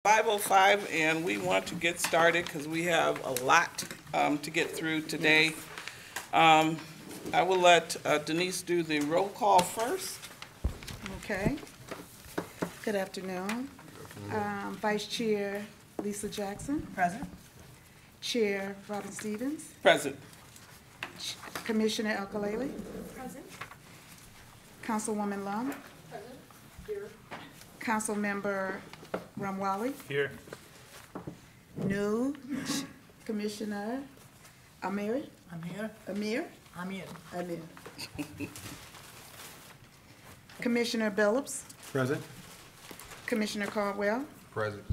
5:05, and we want to get started because we have a lot to get through today. I will let Denise do the roll call first. Okay. Good afternoon. Vice Chair Lisa Jackson. Present. Chair Robin Stevens. Present. Commissioner Alkalele. Present. Councilwoman Lum. Present. Here. Councilmember Ramwali. Here. New Commissioner Amir. I'm here. Amir. I'm here. Amir. Commissioner Billups. Present. Commissioner Caldwell. Present.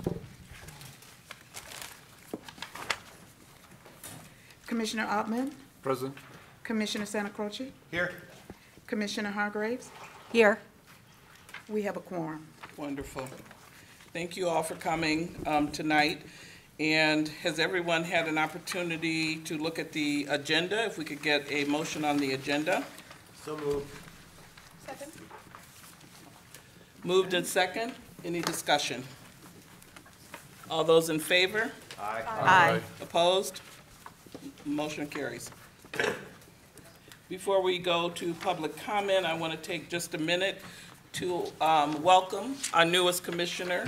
Commissioner Ottman. Present. Commissioner Santa Croce. Here. Commissioner Hargraves. Here. We have a quorum. Wonderful. Thank you all for coming tonight. And has everyone had an opportunity to look at the agenda? If we could get a motion on the agenda. So moved. Second. Moved and second. Any discussion? All those in favor? Aye. Opposed? Motion carries. Before we go to public comment, I want to take just a minute to welcome our newest commissioner,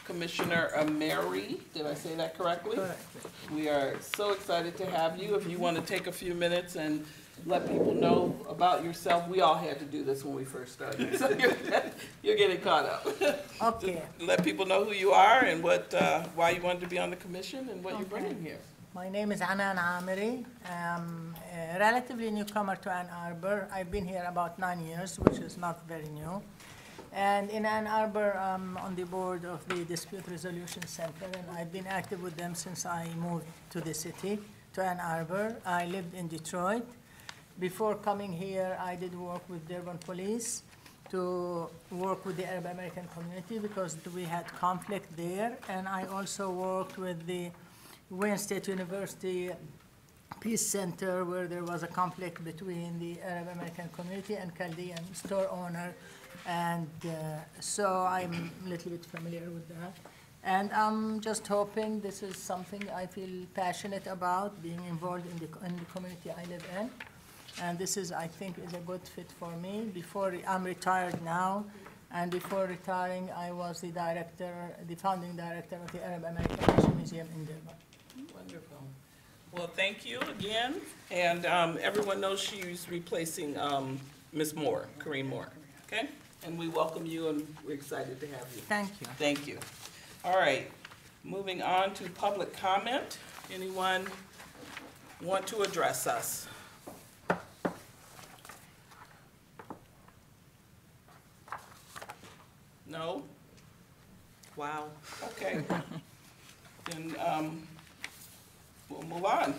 Commissioner Mary. Did I say that correctly? Correct. We are so excited to have you. If you want to take a few minutes and let people know about yourself. We all had to do this when we first started, so you're getting caught up. Okay. Let people know who you are and what, why you wanted to be on the commission and what you're bringing here. My name is Anan Amiri. I'm a relatively newcomer to Ann Arbor. I've been here about 9 years, which is not very new. And in Ann Arbor, I'm on the board of the Dispute Resolution Center, and I've been active with them since I moved to the city, to Ann Arbor. I lived in Detroit. Before coming here, I did work with Durban Police to work with the Arab American community because we had conflict there. And I also worked with the Wayne State University Peace Center where there was a conflict between the Arab American community and Chaldean store owner. And so I'm a little bit familiar with that. And I'm just hoping this is something I feel passionate about, being involved in the community I live in. And this is, I think, is a good fit for me. I'm retired now, and before retiring, I was the founding director of the Arab American Asian Museum in Durban. Wonderful. Well, thank you again. And everyone knows she's replacing Ms. Moore, Corrine Moore. Okay? And we welcome you, and we're excited to have you. Thank you. Thank you. All right. Moving on to public comment. Anyone want to address us? No? Wow. Okay. Then we'll move on.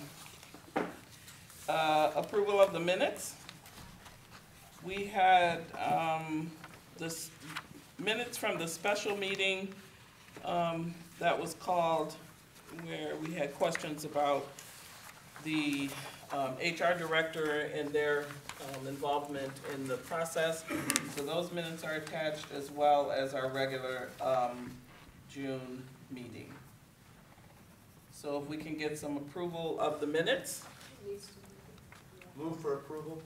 Approval of the minutes. We had this minutes from the special meeting that was called where we had questions about the HR director and their involvement in the process. So those minutes are attached as well as our regular June meeting. So if we can get some approval of the minutes. Move for approval.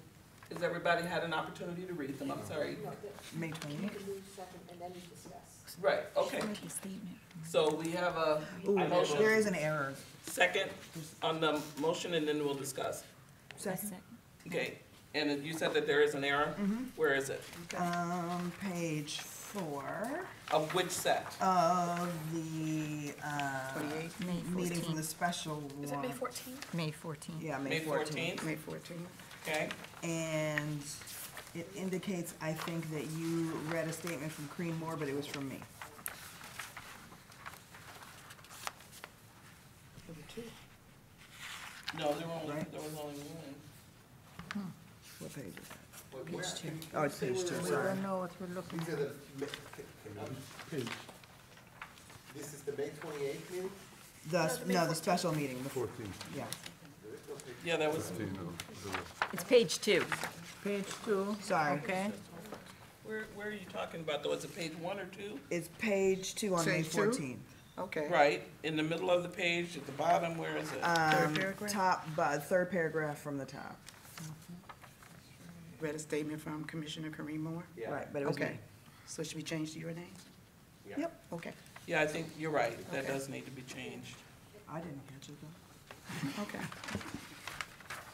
Has everybody had an opportunity to read them? I'm sorry. May 20th. And then you discuss. Right, okay. So we have a motion. There is an error. Second on the motion, and then we'll discuss. Second. Okay, and you said that there is an error? Where is it? Page 4 Of which set? of the meeting from the special one. Is it May 14th? May 14th. Yeah, May May 14th. 14th? May 14th. Okay, And it indicates, I think, that you read a statement from Corrine Moore, but it was from me. no, there Right. was only one. What page is that? Page two. Oh, it's page 2, We sorry. don't know what we're looking These for. are the, this is the May 28th meeting? The special meeting, the 14th. yeah. Yeah, that was, It's page 2. Page 2. Sorry. Okay. where are you talking about though? Is it page 1 or 2? It's page 2 on May Page two? 14th. Okay. Right, in the middle of the page, at the bottom, where is it? Third paragraph? Third paragraph from the top. Read a statement from Commissioner Kareem Moore. Yeah. Right, but it was Okay, me. so it should be changed to your name? Yeah. Yep, Okay, Yeah, I think you're right, that Okay. does need to be changed. I didn't catch it though. okay.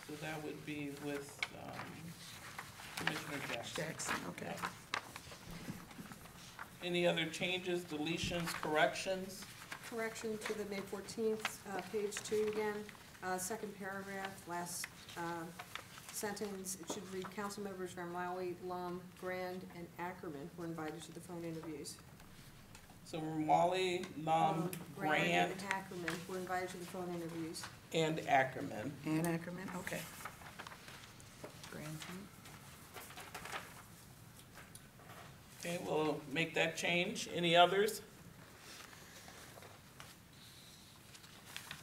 So that would be with Commissioner Jackson. Jackson, okay. Any other changes, deletions, corrections? Correction to the May 14th, page 2 again, second paragraph, last sentence, it should read, council members from Maui, Lum, Grand, and Ackerman were invited to the phone interviews. So Wally, Lum, Grant, And Ackerman were invited to the phone interviews. and Ackerman. And Ackerman, okay. Okay, we'll make that change. Any others?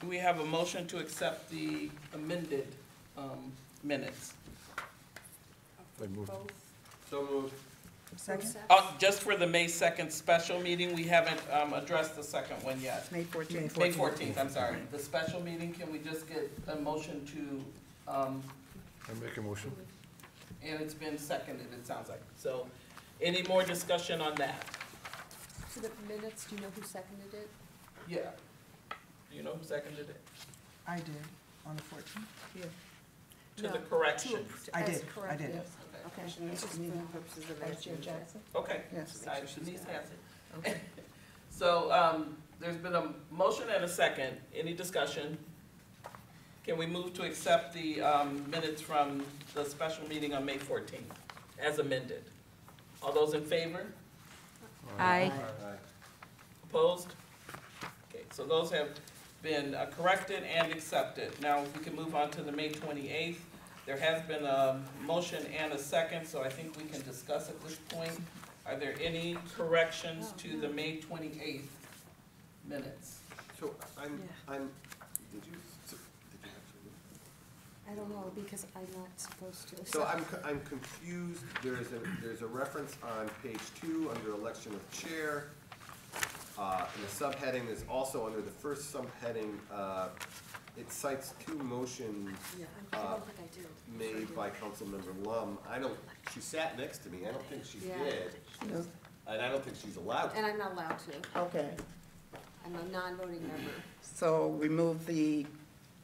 Do we have a motion to accept the amended minutes? Both. So moved. Second? sets. Just for the May 2nd special meeting, we haven't addressed the second one yet. May 14th. May 14th, I'm sorry. The special meeting, can we just get a motion to, I make a motion. and it's been seconded, it sounds like. So, any more discussion on that? To the minutes, do you know who seconded it? Yeah. Do you know who seconded it? I did, on the 14th. Yeah. To No, the corrections? I as did, I corrected. did. Okay, it's just for the purposes of Vice Chair that. Jackson? Okay. Yes. Denise has it. Okay. So, there's been a motion and a second. Any discussion? Can we move to accept the minutes from the special meeting on May 14th as amended? All those in favor? Aye. Opposed? Okay, so those have been corrected and accepted. Now, if we can move on to the May 28th. There has been a motion and a second, so I think we can discuss at this point. Are there any corrections to the May 28th minutes? So I'm, Yeah. did you have to? I don't know, because I'm not supposed to. So I'm confused, there's a reference on page 2 under election of chair. And the subheading is also under the first subheading, it cites 2 motions Yeah, I don't think I do. made by Councilmember Lum. She sat next to me, I don't think she Yeah. did, No. and I don't think she's allowed to. And I'm not allowed to. Okay, I'm a non-voting member. so remove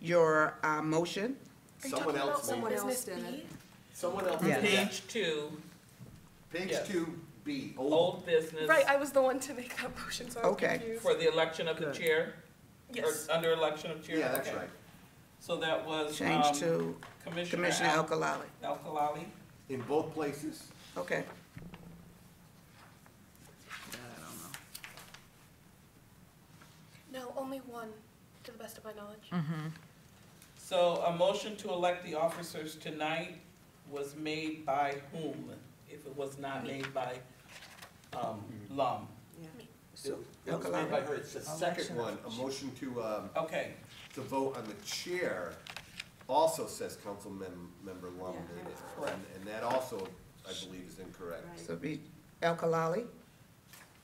your motion. Someone else made, Someone else did it. someone else Yeah. did that. Page 2, Page Yes. 2B, old business Right, I was the one to make that motion, so I was Okay. confused. for the election of the Good. chair? Yes. Or under election of chair? Yeah, that's Okay. right. So that was Change to Commissioner Commissioner Al-Khalili. Al-Khalili. In both places. Okay, No, only one, to the best of my knowledge. So a motion to elect the officers tonight was made by whom, if it was not made by Lum? so It was made by Al-Khalili. her, it's the second one, a motion Okay, to vote on the chair also says Member Lum Yeah, made it. correct. And that also, I believe, is incorrect. Right. So be Al-Khalili?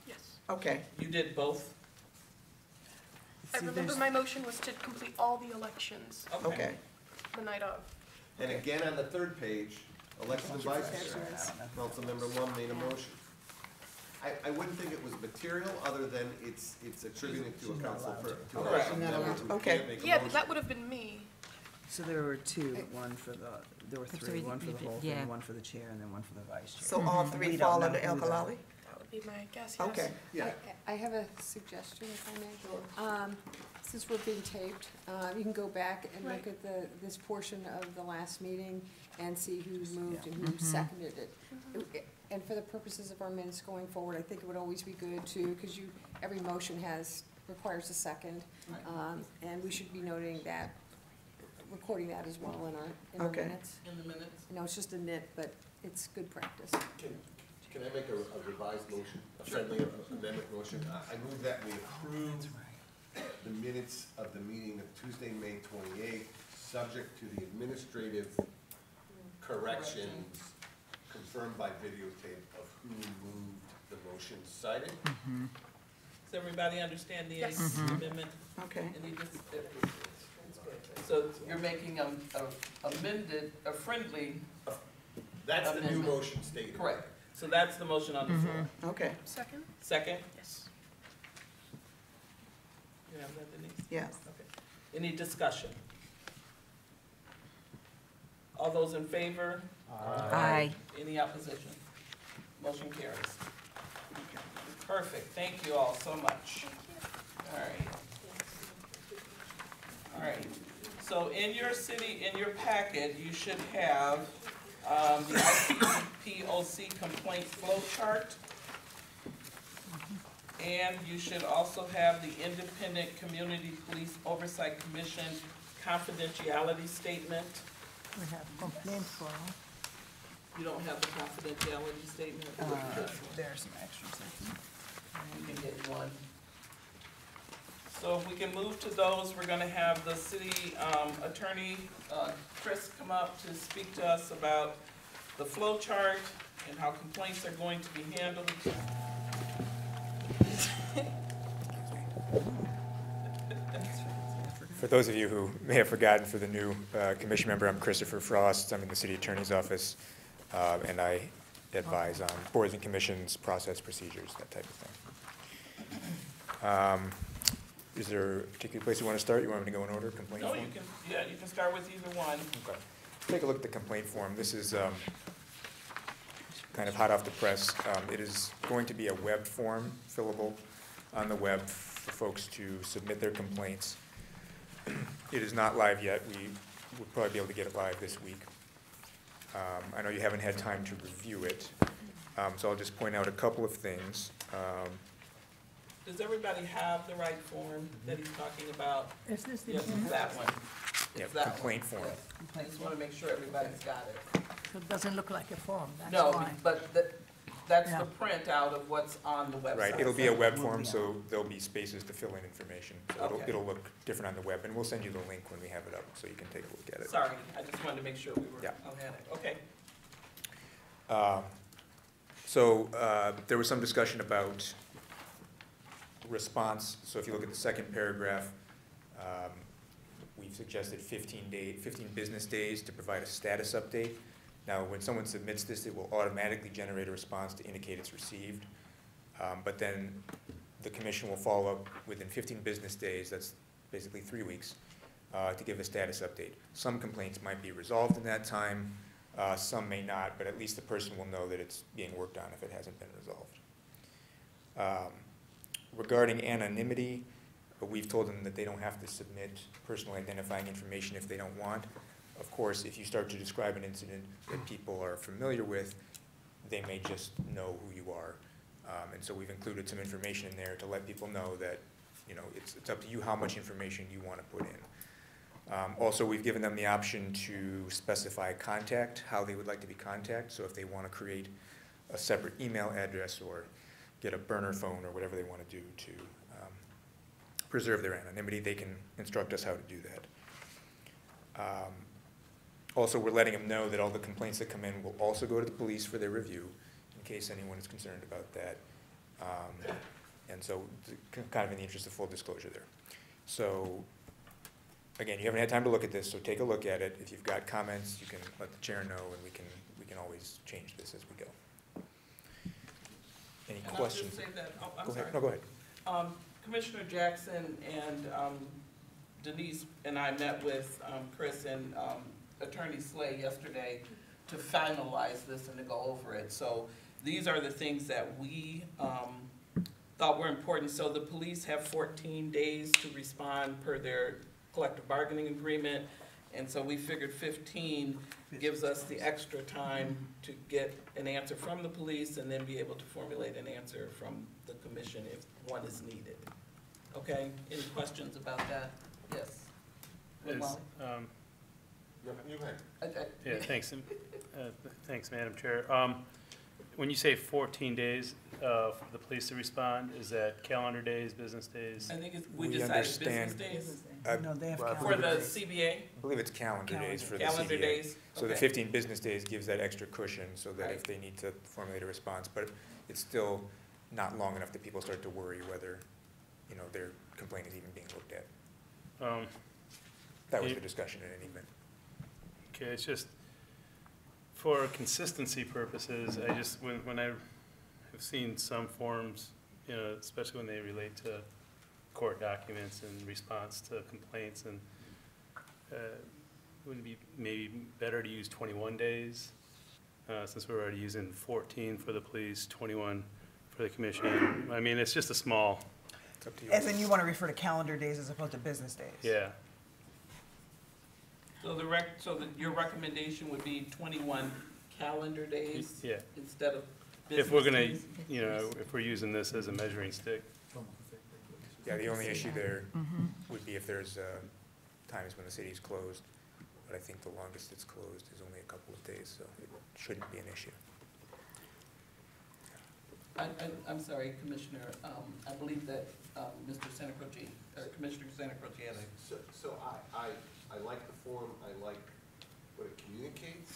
Yes. Okay, you did both? I See, remember there's- my motion was to complete all the elections okay. the night of. And again, on the third page, election of vice chair, Councilmember Lum made a motion. I wouldn't think it was material, other than it's attributed to a council, to a Correct. council member who Okay. can't make a Yeah, but motion. that would have been me. So there were 2, one for there were So 3, one for the whole yeah. thing, one for the chair, and then one for the vice chair. So all three We don't fall know under who Al-Khalili? That would be my guess, yes. Okay, Yeah, I have a suggestion, if I may. Since we're being taped, you can go back and look at this portion of the last meeting and see who moved and who seconded it. And for the purposes of our minutes going forward, I think it would always be good to, because every motion requires a second. And we should be noting that, recording that as well in our Okay. minutes. In the minutes? I know it's just a nit, but it's good practice. can I make a revised motion, a friendly amendment motion? I move that we approve the minutes of the meeting of Tuesday, May 28th, subject to the administrative corrections confirmed by videotape of who moved the motion cited. Does everybody understand the Yes. amendment? Okay. Any so you're making a friendly, That's the new Amendment. motion stated. correct. So that's the motion on the floor. Okay, Second? Second? Yes. You have that, Denise? yes. Okay. Any discussion? All those in favor? Aye. Any opposition? Motion carries. Perfect, thank you all so much. All right. All right, so in your in your packet, you should have, the IPOC complaint flow chart. And you should also have the Independent Community Police Oversight Commission confidentiality statement. We have complaint form. You don't have the confidentiality statement? There's some extras, I think. You can get one. So if we can move to those, we're gonna have the city attorney, Chris, come up to speak to us about the flow chart and how complaints are going to be handled. For those of you who may have forgotten, for the new commission member, I'm Christopher Frost. I'm in the city attorney's office, and I advise on boards and commissions, process, procedures, that type of thing. Is there a particular place you want to start? You want me to go in order, complaint No, form? you can, yeah, you can start with either one. Okay. Take a look at the complaint form. This is kind of hot off the press. It is going to be a web form, fillable on the web for folks to submit their complaints. It is not live yet. We would probably be able to get it live this week. I know you haven't had time to review it, so I'll just point out a couple of things. Does everybody have the right form that he's talking about? Is this the, Yes, it's that one. Yeah, It's that one. complaint form. Yes. I just want to make sure everybody's got it. it doesn't look like a form, that's No, why. but that's Yeah. the printout of what's on the website. Right, it'll be a web form, so there'll be spaces to fill in information. So Okay. it'll look different on the web, and we'll send you the link when we have it up, so you can take a look at it. Sorry, I just wanted to make sure we were Yeah. on it. Okay. There was some discussion about response. So if you look at the second paragraph, we've suggested 15 business days to provide a status update. Now, when someone submits this, it will automatically generate a response to indicate it's received. But then the commission will follow up within 15 business days, that's basically 3 weeks, to give a status update. Some complaints might be resolved in that time, some may not, but at least the person will know that it's being worked on if it hasn't been resolved. Regarding anonymity, we've told them that they don't have to submit personal identifying information if they don't want. Of course, if you start to describe an incident that people are familiar with, they may just know who you are. And so we've included some information in there to let people know that, you know, it's up to you how much information you want to put in. Also, we've given them the option to specify contact, how they would like to be contacted. So if they want to create a separate email address or get a burner phone or whatever they want to do to preserve their anonymity, they can instruct us how to do that. Also, we're letting them know that all the complaints that come in will also go to the police for their review, in case anyone is concerned about that. And so, kind of in the interest of full disclosure there. So, again, you haven't had time to look at this, so take a look at it. If you've got comments, you can let the chair know, and we can always change this as we go. Any And questions? I'll just say that, oh, I'm Go sorry. ahead. No, go ahead. Commissioner Jackson and Denise and I met with Chris and Attorney Slay yesterday to finalize this and to go over it. So these are the things that we thought were important. So the police have 14 days to respond per their collective bargaining agreement. And so we figured 15 gives us the extra time to get an answer from the police and then be able to formulate an answer from the commission if one is needed. Okay, any questions about that? Yes. Ramon? Yeah, thanks. Thanks, Madam Chair. When you say 14 days for the police to respond, is that calendar days, business days? I think we We decided business understand. days No, they have Well, for calendar the days. CBA, I believe it's calendar days for the calendar CBA. days. So the Okay. 15 business days gives that extra cushion so that Right. if they need to formulate a response, but it's still not long enough that people start to worry whether you know, their complaint is even being looked at. Um, That was You- the discussion at any event. Okay, it's just, for consistency purposes, I just, when I have seen some forms, you know, especially when they relate to court documents in response to complaints, and wouldn't it be maybe better to use 21 days? Since we're already using 14 for the police, 21 for the commission. I mean, it's just a small, It's up to you. As in you want to refer to calendar days as opposed to business days? yeah. So your recommendation would be 21 calendar days Yeah, instead of business if we're gonna, days? you know, if we're using this as a measuring stick. Yeah, the only issue there would be if there's times when the city's closed, but I think the longest it's closed is only a couple of days, so it shouldn't be an issue. I'm sorry, Commissioner, I believe that Mr. Sanacroce, or Commissioner Sanacroce has a. So I like the form, I like what it communicates,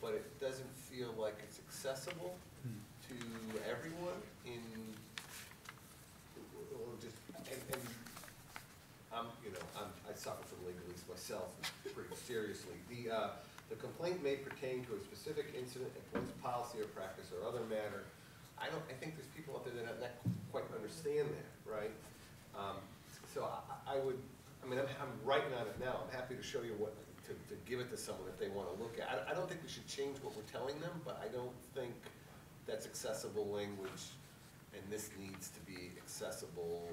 but it doesn't feel like it's accessible to everyone in, or just, and I suffer from legalese myself pretty seriously. The complaint may pertain to a specific incident, employee's policy or practice or other matter. I think there's people out there that not quite understand that, right? So I'm writing on it now. I'm happy to show you to give it to someone if they want to look at. I don't think we should change what we're telling them, but I don't think that's accessible language, and this needs to be accessible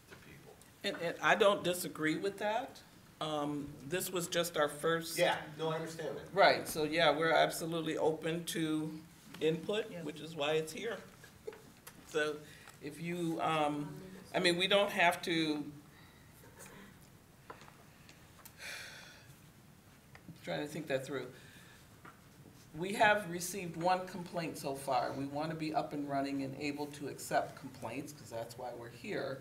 to people. And I don't disagree with that. This was just our first. Yeah, no, I understand that. Right, so yeah, we're absolutely open to input, which is why it's here. So if you, we don't have to, trying to think that through. We have received one complaint so far. We want to be up and running and able to accept complaints, because that's why we're here,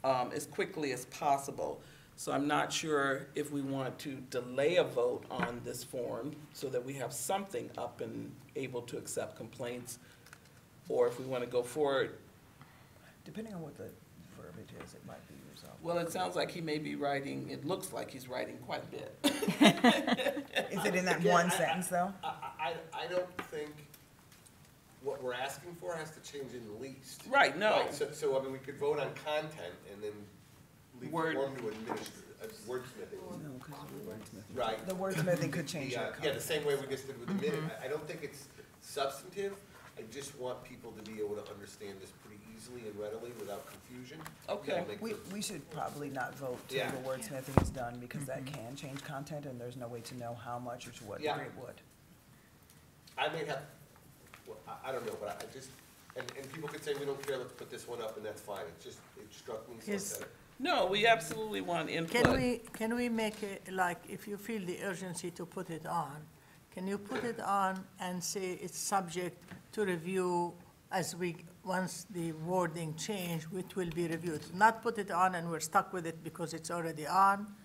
as quickly as possible. So I'm not sure if we want to delay a vote on this form so that we have something up and able to accept complaints, or if we want to go forward. Depending on what the verbiage is, it might be resolved. Well, it sounds like he may be writing, it looks like he's writing quite a bit. Is it in that one sentence, though? I don't think what we're asking for has to change in the least. Right, no. Right, so we could vote on content and then leave the Word- form to administer, wordsmithing. No, because the wordsmithing. Right. The wordsmithing could change your Yeah, the same way we content. just did with the minute. I don't think it's substantive. I just want people to be able to understand this pretty easily and readily without confusion. Okay. That'll make We should probably not vote till Yeah. the wordsmithing is done, because that can change content, and there's no way to know how much or to what Yeah. degree it would. I may have, well, I don't know, but I just, and people could say, we don't care, let's put this one up, and that's fine. It struck me Yes. so that. No, we absolutely want input. Can we make it, like, if you feel the urgency to put it on, can you put it on and say it's subject to review once the wording change, which will be reviewed? Not put it on and we're stuck with it because it's already on.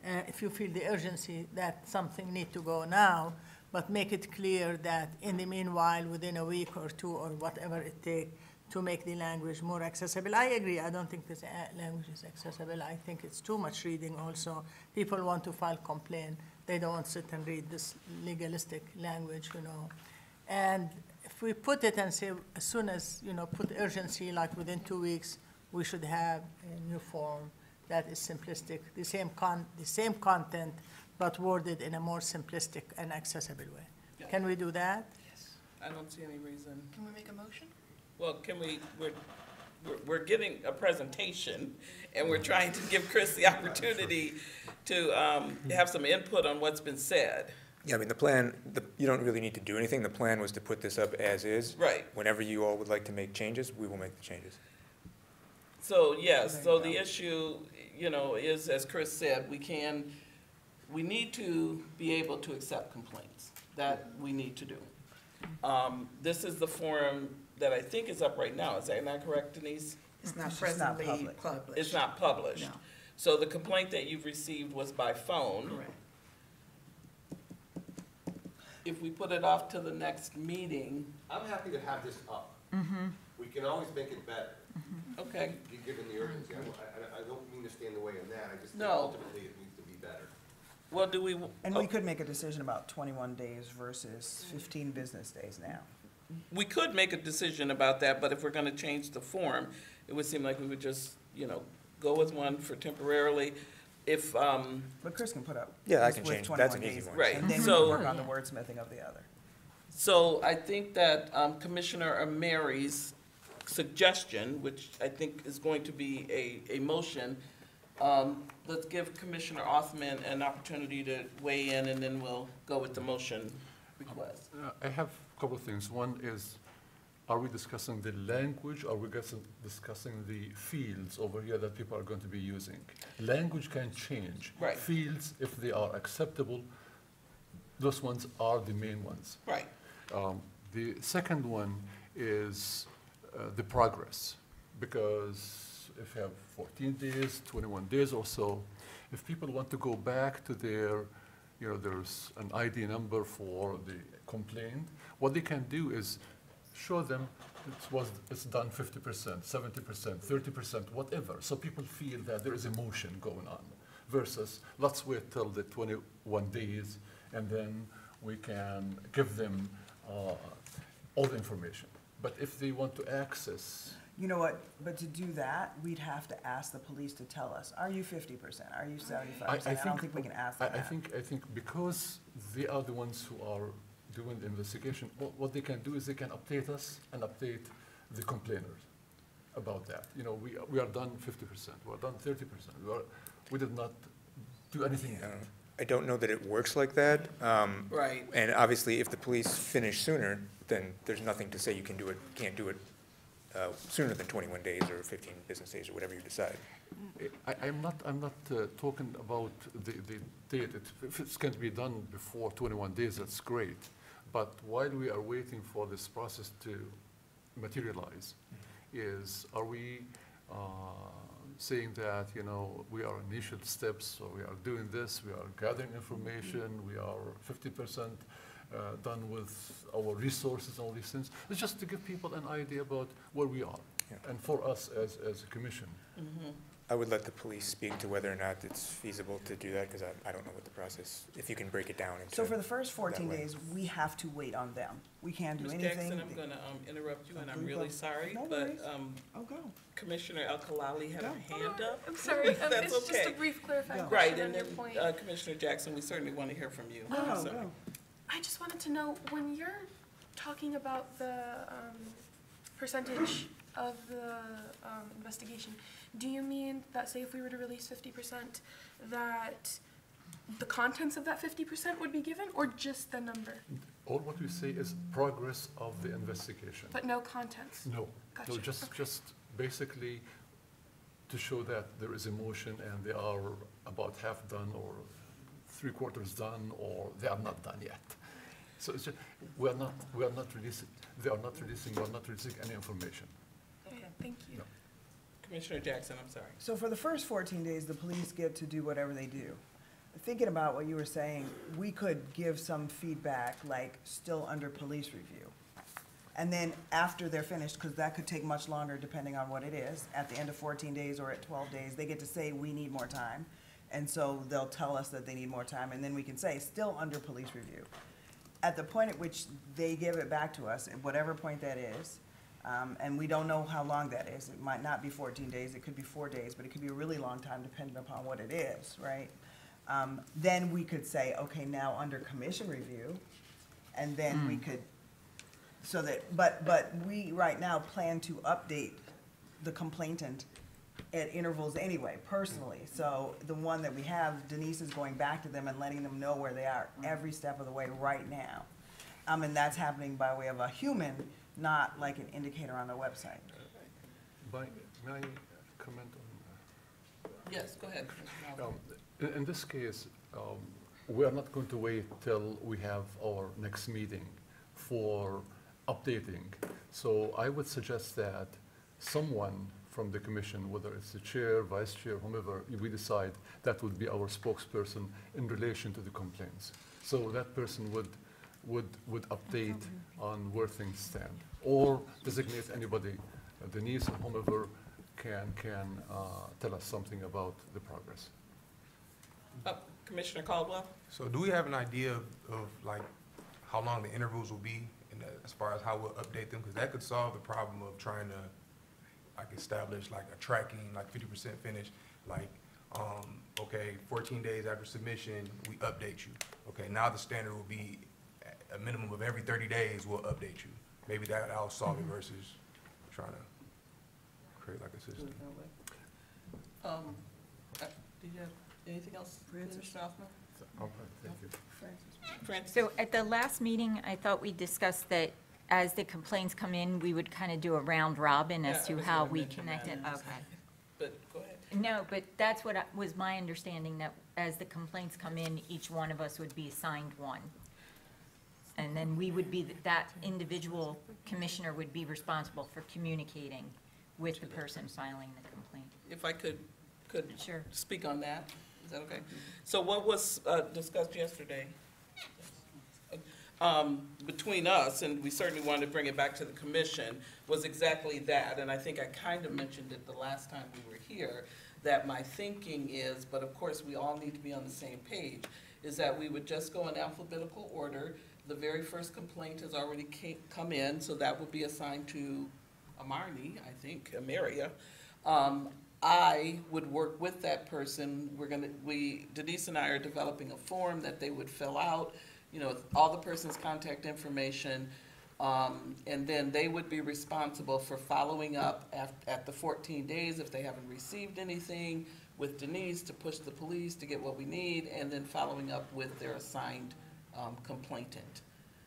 If you feel the urgency that something need to go now, but make it clear that in the meanwhile, within a week or two, or whatever it take, to make the language more accessible. I agree, I don't think this language is accessible. I think it's too much reading also. People want to file complaint. They don't want to sit and read this legalistic language, And if we put it and say, as soon as, put urgency, like within 2 weeks, we should have a new form that is simplistic, the same content, but worded in a more simplistic and accessible way. Yeah. Can we do that? I don't see any reason. Can we make a motion? Well, we're getting a presentation, and we're trying to give Chris the opportunity to have some input on what's been said. Yeah, the plan, you don't really need to do anything. The plan was to put this up as is. Right. Whenever you all would like to make changes, we will make the changes. So, yes, so the issue, is, as Chris said, we need to be able to accept complaints. That we need to do. This is the form that I think is up right now. Is that not correct, Denise? It's not It's just not presently public. published. It's not published. No. So the complaint that you've received was by phone. Correct. If we put it off to the next meeting, I'm happy to have this up. We can always make it better. Okay, Given the urgency, I don't mean to stand in the way in that, I just think No. ultimately it needs to be better. well, do we? And we could make a decision about 21 days versus 15 business days now. We could make a decision about that, but if we're gonna change the form, it would seem like we would just, go with one for temporarily. If, But Chris can put up. Yeah, I with can change. 21 That's an easy days, one. Right. And then we So- can work on the wordsmithing of the other. so I think that Commissioner Mary's suggestion, which I think is going to be a motion, let's give Commissioner Othman an opportunity to weigh in, and then we'll go with the motion request. I have a couple of things. One is, are we discussing the language? Are we discussing the fields over here that people are going to be using? Language can change. Right. Fields, if they are acceptable, those ones are the main ones. Right, The second one is the progress, because if you have 14 days, 21 days or so, if people want to go back to their, there's an ID number for the complaint, what they can do is show them it's done 50%, 70%, 30%, whatever, so people feel that there is emotion going on, versus let's wait till the 21 days and then we can give them all the information. But if they want to access, You know what, but to do that, we'd have to ask the police to tell us, are you 50%, are you 75%? I don't think we can ask them I that. think because they are the ones who are doing the investigation, what they can do is they can update us and update the complainers about that. We are done 50%, we are done 30%, we did not do anything yet. I don't know that it works like that. right. And obviously, if the police finish sooner, then there's nothing to say you can't do it sooner than 21 days or 15 business days or whatever you decide. I'm not talking about the date. If it's going to be done before 21 days, that's great. But while we are waiting for this process to materialize, are we saying that, we are initial steps, so we are doing this, we are gathering information, we are 50% done with our resources, all these things. It's just to give people an idea about where we are, Yeah. and for us as a commission. I would let the police speak to whether or not it's feasible to do that, because I don't know what the process, if you can break it down into. So for the first 14 way. days, we have to wait on them. We can't do Ms. anything. Jackson, I'm gonna interrupt you, and I'm Okay, really go. sorry, No but worries. Oh, go. Commissioner El-Khalali had a hand up. I'm sorry, That's it's just okay. a brief clarifying Go. Right, question and on your then point. Commissioner Jackson, we certainly want to hear from you. Go, So- go. I just wanted to know, when you're talking about the percentage of the investigation, do you mean that, say, if we were to release 50%, that the contents of that 50% would be given, or just the number, All what we say is progress of the investigation. but no contents? No, Gotcha, just okay. basically to show that there is emotion and they are about half done or 3/4 done, or they are not done yet. So it's just, we are not releasing, they are not releasing, we are not releasing any information. Okay, thank you. No. Commissioner Jackson, I'm sorry. So for the first 14 days, the police get to do whatever they do. Thinking about what you were saying, we could give some feedback, like still under police review. And then after they're finished, because that could take much longer depending on what it is, at the end of 14 days or at 12 days, they get to say, we need more time. And so they'll tell us that they need more time, and then we can say, still under police review. At the point at which they give it back to us, at whatever point that is, and we don't know how long that is. It might not be 14 days, it could be 4 days, but it could be a really long time depending upon what it is, right? Then we could say, okay, now under commission review, and then we could, so that, but we right now plan to update the complainant at intervals anyway, personally. So the one that we have, Denise is going back to them and letting them know where they are every step of the way right now. And that's happening by way of a human, not like an indicator on the website. May I comment on Yes, go ahead. Commissioner Alford. in this case, we are not going to wait till we have our next meeting for updating. So I would suggest that someone from the commission, whether it's the chair, vice chair, whomever we decide, that would be our spokesperson in relation to the complaints. So that person would update on where things stand, or designate anybody, Denise or whomever, can tell us something about the progress. Commissioner Caldwell? So do we have an idea of like how long the intervals will be and as far as how we'll update them? Because that could solve the problem of trying to like establish like a tracking, like 50% finish, like, okay, 14 days after submission, we update you. Okay, now the standard will be a minimum of every 30 days, we'll update you. Maybe that'll solve it versus trying to create like a system. Do you have anything else, Commissioner Hoffman? Thank you. Francis? So at the last meeting, I thought we discussed that as the complaints come in, we would kind of do a round robin Yeah, as I to was how gonna we mention that. connect it. Okay. But go ahead. No, but that's what was my understanding, that as the complaints come in, each one of us would be assigned one. And then we would be, that individual commissioner would be responsible for communicating with the person filing the complaint. If I could Sure. speak on that, is that okay? So what was discussed yesterday between us, and we certainly wanted to bring it back to the commission, was exactly that. And I think I kind of mentioned it the last time we were here, that my thinking is, but of course we all need to be on the same page, is that we would just go in alphabetical order. The very first complaint has already come in, so that would be assigned to Amarni, I think, Amaria. I would work with that person. Denise and I are developing a form that they would fill out, you know, with all the person's contact information, and then they would be responsible for following up at the 14 days if they haven't received anything, with Denise to push the police to get what we need, and then following up with their assigned complainant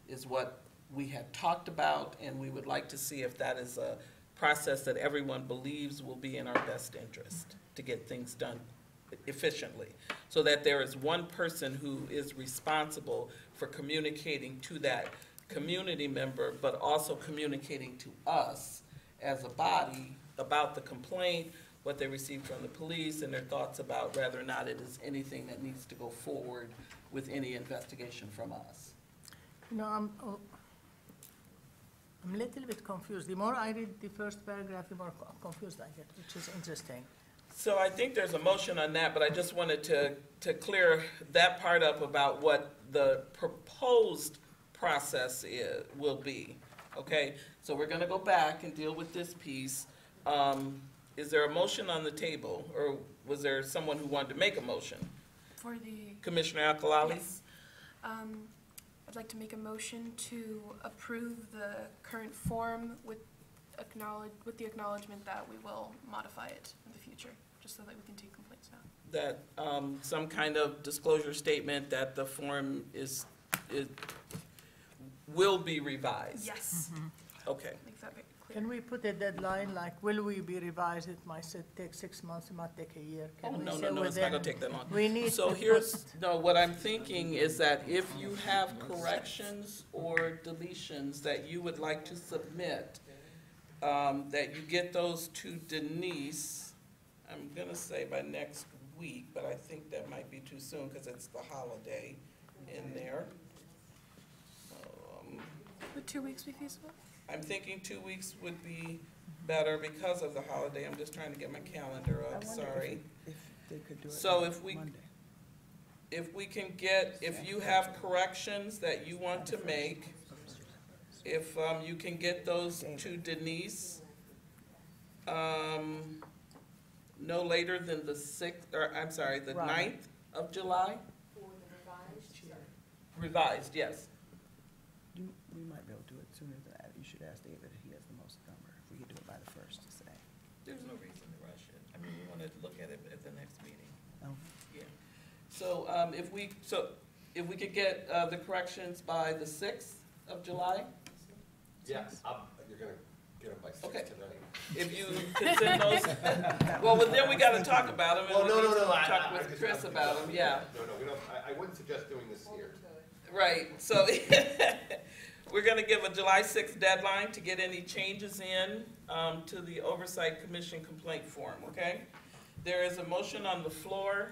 is what we had talked about, and we would like to see if that is a process that everyone believes will be in our best interest to get things done efficiently, so that there is one person who is responsible for communicating to that community member, but also communicating to us as a body about the complaint, what they received from the police, and their thoughts about whether or not it is anything that needs to go forward with any investigation from us. You know, I'm a little bit confused. The more I read the first paragraph, the more confused I get, which is interesting. So I think there's a motion on that, but I just wanted to clear that part up about what the proposed process will be, okay? So we're gonna go back and deal with this piece. Is there a motion on the table, or was there someone who wanted to make a motion? For the, Commissioner Alkalali? yes. I'd like to make a motion to approve the current form with the acknowledgement that we will modify it in the future, just so that we can take complaints now. That some kind of disclosure statement that the form will be revised? Yes, Okay. make that very clear. Can we put a deadline, like, will we be revised? It might take 6 months, it might take a year. Oh, Can we no, say no, no, it's not gonna within- take that long. We need So to here's, put- no, what I'm thinking is that if you have corrections or deletions that you would like to submit, that you get those to Denise, I'm gonna say by next week, but I think that might be too soon, because it's the holiday in there. Would 2 weeks be feasible? I'm thinking 2 weeks would be better because of the holiday. I'm just trying to get my calendar I up, wonder sorry. if they could do it So on if we- Monday. If we can get, if you have corrections that you want to make, if you can get those to Denise, no later than the 6th, or I'm sorry, the Right. 9th of July? Revised, yes. We might be able to do it sooner than that. You should ask David if he has the most number, if we could do it by the 1st to say. There's no reason to rush it. I mean, we want to look at it at the next meeting. Oh. Yeah. So if we could get the corrections by the 6th of July? Yes, you're gonna get them by 6 Okay. tonight. If you could send those, well, then we gotta talk about them, Well, and no, we no, need to no, I talk with just- Chris about them, yeah. No, we don't, I wouldn't suggest doing this here. Right, so we're gonna give a July 6th deadline to get any changes in to the Oversight Commission complaint form, okay? There is a motion on the floor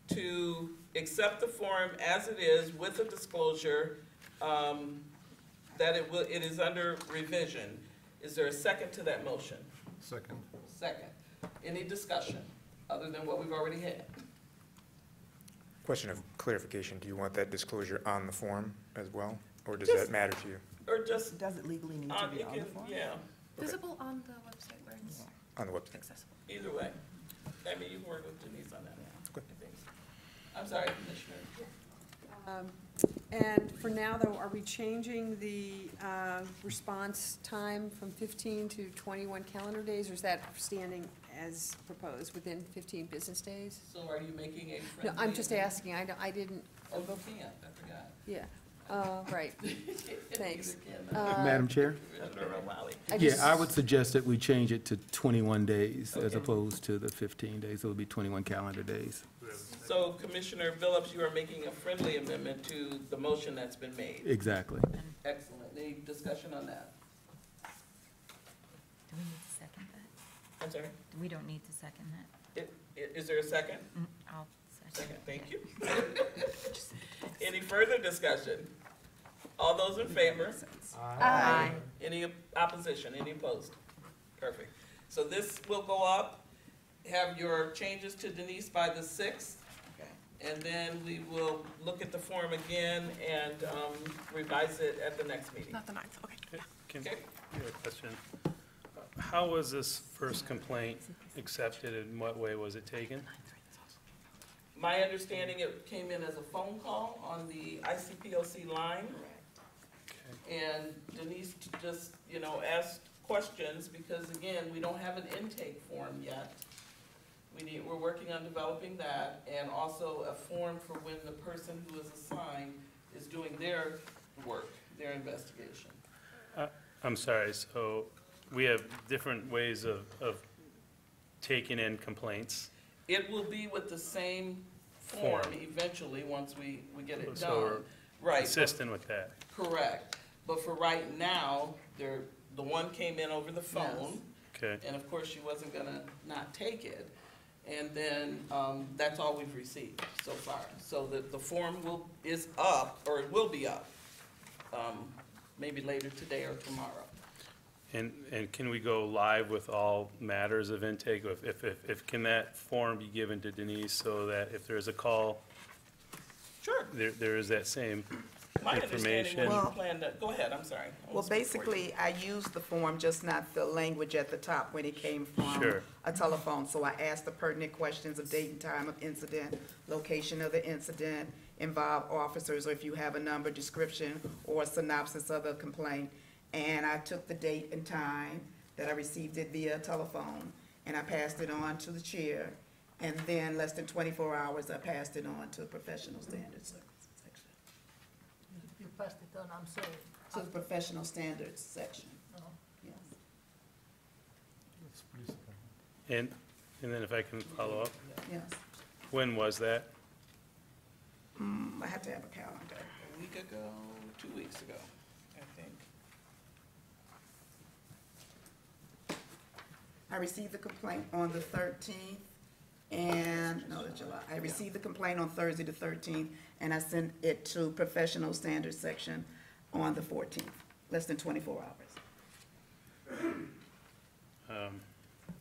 to accept the form as it is with a disclosure that it is under revision. Is there a second to that motion? Second. Second. Any discussion other than what we've already had? Question of clarification, do you want that disclosure on the form as well, or does Just- that matter to you? Or just, Does it legally need to be it on the can, form? yeah, Visible on the website where it's On the website? accessible. either way. I mean, you've worked with Denise on that, Okay. I think. I'm sorry, Commissioner. And for now, though, are we changing the response time from 15 to 21 calendar days, or is that standing as proposed within 15 business days? So are you making a No, friendly? I'm just asking, I didn't, Oh, go Ken, I forgot. yeah, right, thanks. Either Ken, Madam Chair? Commissioner O'Malley. Yeah, I would suggest that we change it to 21 days as Okay. opposed to the 15 days. It would be 21 calendar days. So Commissioner Phillips, you are making a friendly amendment to the motion that's been made. Exactly. Excellent. Any discussion on that? Do we need to second that? I'm sorry? We don't need to second that. Is there a second? I'll second. Second, thank you. Any further discussion? All those in favor? Aye. Any opposition, any opposed? Perfect. So this will go up, have your changes to Denise by the 6th. And then we will look at the form again and revise it at the next meeting. Not the 9th, okay. Can, Okay. I have a question. How was this first complaint accepted, and in what way was it taken? My understanding, it came in as a phone call on the ICPOC line. And Denise just, asked questions because, again, we don't have an intake form yet. We're working on developing that, and also a form for when the person who is assigned is doing their work, their investigation. I'm sorry, so we have different ways of taking in complaints. It will be with the same form Form. eventually, once we get it So done. we're Right. consistent with that. Correct. But for right now, the one came in over the phone. Okay, And of course, she wasn't gonna not take it. And then, that's all we've received so far. So the form is up, or it will be up, maybe later today or tomorrow. and can we go live with all matters of intake? If can that form be given to Denise so that if there's a call, Sure. there is that same My understanding when you Well- planned to, go ahead, I'm sorry. I Well, won't speak for you. basically, I used the form, just not the language at the top when it came from Sure. a telephone. So I asked the pertinent questions of date and time of incident, location of the incident, involved officers, or if you have a number, description, or a synopsis of the complaint. And I took the date and time that I received it via telephone, and I passed it on to the chair. And then less than 24 hours, I passed it on to professional standards section. You passed it on, I'm sorry. To the professional standards section, No. yes. And then if I can follow up, Yes. when was that? I have to have a calendar. A week ago, 2 weeks ago, I think. I received the complaint on the 13th, and, no, the July. I received the complaint on Thursday the 13th, and I sent it to professional standards section on the 14th, less than 24 hours.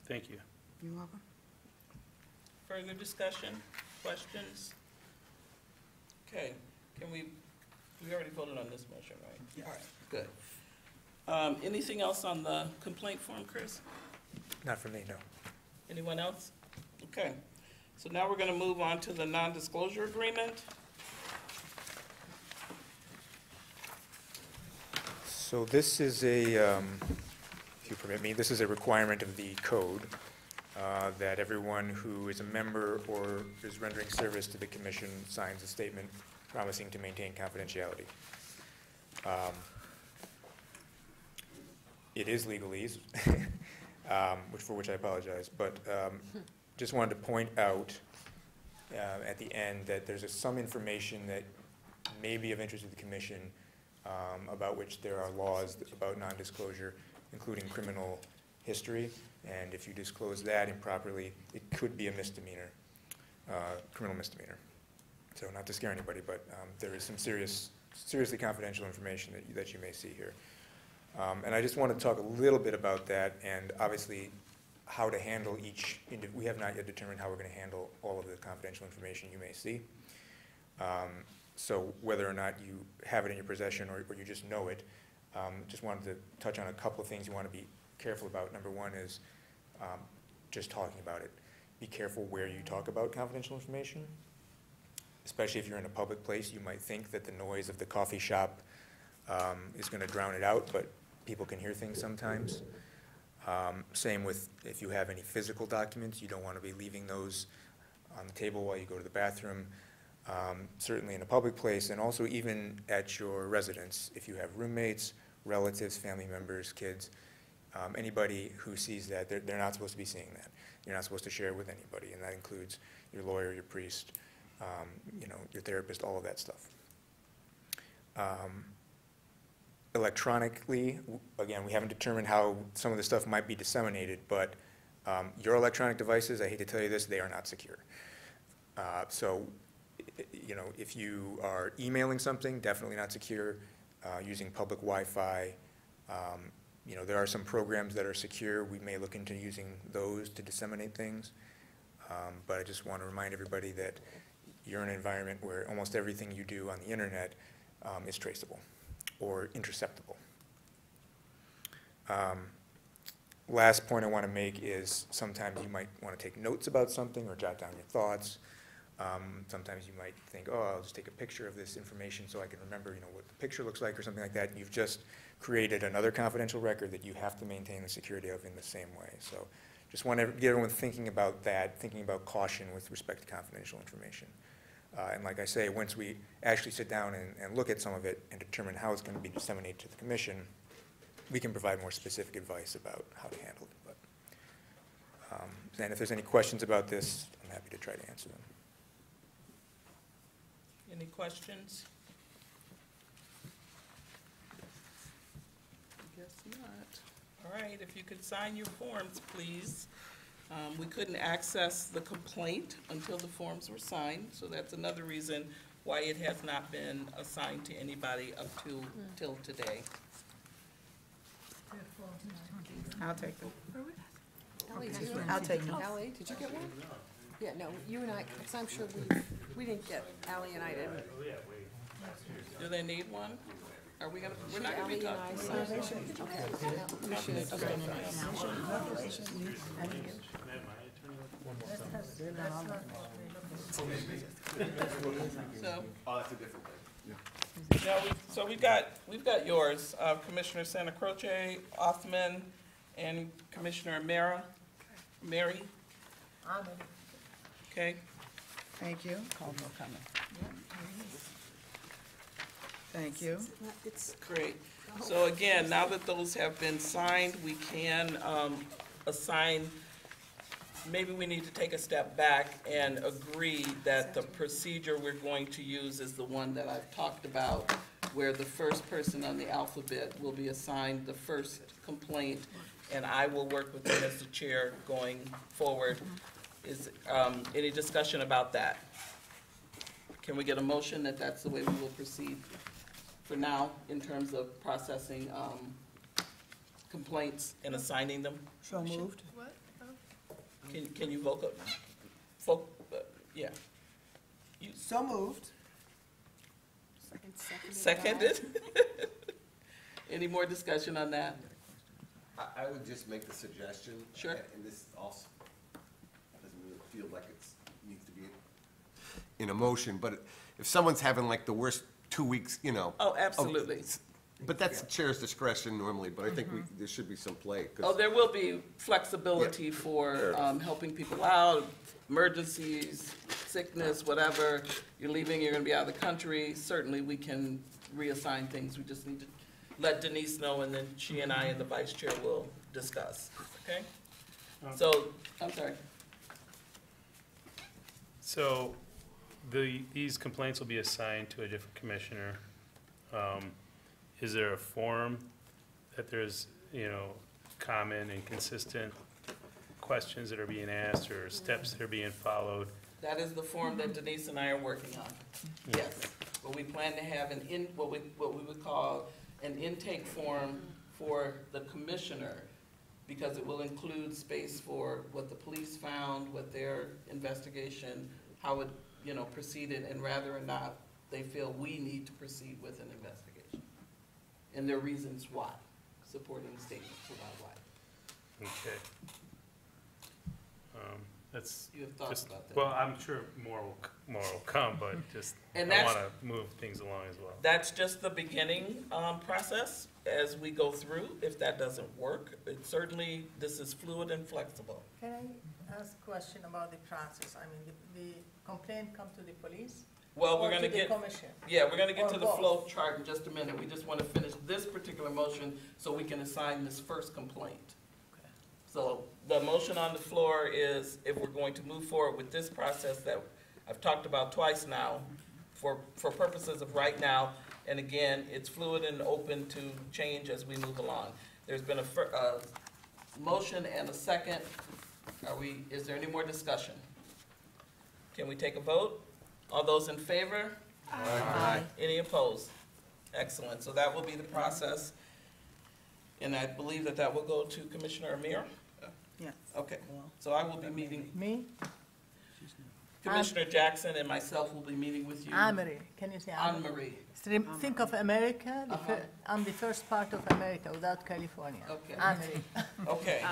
Thank you. You're welcome. Further discussion, questions? Okay, we already voted on this motion, right? Yes. All right, good. Anything else on the complaint form, Chris? Not for me, no. Anyone else? Okay, so now we're gonna move on to the non-disclosure agreement. So this is if you permit me, this is a requirement of the code that everyone who is a member or is rendering service to the commission signs a statement promising to maintain confidentiality. It is legalese, for which I apologize, but just wanted to point out at the end that there's some information that may be of interest to the commission about which there are laws about non-disclosure, including criminal history. And if you disclose that improperly, it could be a misdemeanor, criminal misdemeanor. So not to scare anybody, but there is some seriously confidential information that you may see here. And I just want to talk a little bit about that, and obviously how to handle we have not yet determined how we're going to handle all of the confidential information you may see. So whether or not you have it in your possession or you just know it, just wanted to touch on a couple of things you want to be careful about. Number one is just talking about it. Be careful where you talk about confidential information, especially if you're in a public place. You might think that the noise of the coffee shop is going to drown it out, but people can hear things sometimes. Same with if you have any physical documents, you don't want to be leaving those on the table while you go to the bathroom. Certainly in a public place, and also even at your residence, if you have roommates, relatives, family members, kids, anybody who sees that, they're not supposed to be seeing that. You're not supposed to share it with anybody, and that includes your lawyer, your priest, your therapist, all of that stuff. Electronically, again, we haven't determined how some of the stuff might be disseminated, but your electronic devices, I hate to tell you this, they are not secure. So, if you are emailing something, definitely not secure. Using public Wi-Fi, there are some programs that are secure. We may look into using those to disseminate things. But I just want to remind everybody that you're in an environment where almost everything you do on the internet is traceable or interceptable. Last point I want to make is sometimes you might want to take notes about something or jot down your thoughts. Sometimes you might think, oh, I'll just take a picture of this information so I can remember, what the picture looks like or something like that. You've just created another confidential record that you have to maintain the security of in the same way. So just want to get everyone thinking about that, thinking about caution with respect to confidential information. And like I say, once we actually sit down and look at some of it and determine how it's going to be disseminated to the commission, we can provide more specific advice about how to handle it. But, and if there's any questions about this, I'm happy to try to answer them. Any questions? I guess not. All right, if you could sign your forms, please. We couldn't access the complaint until the forms were signed, so that's another reason why it has not been assigned to anybody up till today. I'll take them. Ally, do you- I'll take them. Ally, did you get one? Yeah, no, you and I, because I'm sure we didn't get, Ally and I didn't. Do they need one? Are we gonna, we're not gonna Ally be and I talking. signed. Okay. We should, So, Oh, that's a different thing. no, so we've got yours, Commissioner Santa Croce, Othman, and Commissioner Mary. Okay, Thank you. Thank you. It's, great. So again, now that those have been signed, we can assign, maybe we need to take a step back and agree that the procedure we're going to use is the one that I've talked about, where the first person on the alphabet will be assigned the first complaint, and I will work with them as the chair going forward. Is any discussion about that? Can we get a motion that that's the way we will proceed for now in terms of processing complaints and assigning them? So moved. What? Oh. Can you vote? Yeah. So moved. Seconded? Any more discussion on that? I would just make the suggestion. Sure. And this also doesn't really feel like it needs to be in a motion, but if someone's having like the worst 2 weeks, Oh, absolutely. But that's the chair's discretion normally, but I think there should be some play. 'Cause Oh, there will be flexibility for helping people out, emergencies, sickness, whatever. You're leaving, you're gonna be out of the country, certainly we can reassign things. We just need to let Denise know, and then she and I and the vice chair will discuss, okay? So, I'm sorry. So these complaints will be assigned to a different commissioner. Is there a form that there's, common and consistent questions that are being asked or steps that are being followed? That is the form that Denise and I are working on, yes. But we plan to have what we would call an intake form for the commissioner because it will include space for what the police found, what their investigation, how it, proceeded, and whether or not they feel we need to proceed with an investigation. And their reasons why, supporting statements about why. Okay. That's You have thoughts just, about that? well, I'm sure more will come, but just, And I that's- want to move things along as well. That's just the beginning process as we go through. If that doesn't work, it certainly, this is fluid and flexible. Can I ask a question about the process? I mean, the complaint come to the police? Well, we're or gonna to the get, commission? yeah, we're gonna get Or to the both? flow chart in just a minute. We just want to finish this particular motion so we can assign this first complaint. So the motion on the floor is if we're going to move forward with this process that I've talked about twice now, for purposes of right now, and again, it's fluid and open to change as we move along. There's been a motion and a second. Is there any more discussion? Can we take a vote? All those in favor? Aye. Any opposed? Excellent. So that will be the process. And I believe that will go to Commissioner Amir? Yes. Okay. So I will be meeting, Me? Commissioner Jackson and myself will be meeting with you. Anne-Marie, can you say Anne Anne-Marie? Marie. Think of America, Uh-huh. I'm the first part of America without California. Okay. Anne-Marie. Okay.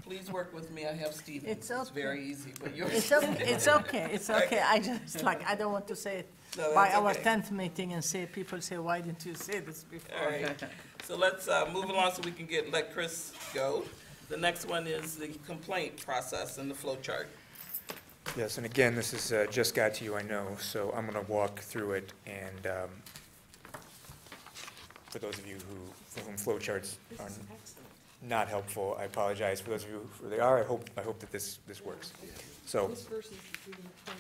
Please work with me. I have Stevens. It's It's okay. very easy, but yours. It's okay, it's okay, it's okay. I just, I don't want to say it No, by that's our okay. 10th meeting and people say, why didn't you say this before? All right. So let's move along so we can let Chris go. The next one is the complaint process and the flow chart. Yes, and again, this is, just got to you, I know, so I'm going to walk through it, and for those of you for whom flowcharts are not helpful, I apologize. For those of you who they are, I hope that this works. So, This versus reading 20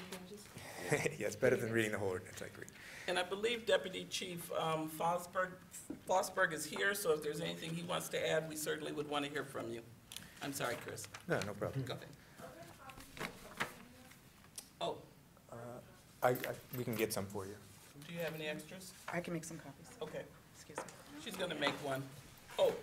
pages. yeah, it's better than reading the whole ordinance, I agree. And I believe Deputy Chief Fosberg is here, so if there's anything he wants to add, we certainly would want to hear from you. I'm sorry, Chris. No, no problem. Go ahead. Oh, We can get some for you. do you have any extras? I can make some copies. Okay, Excuse me. she's gonna make one. Oh,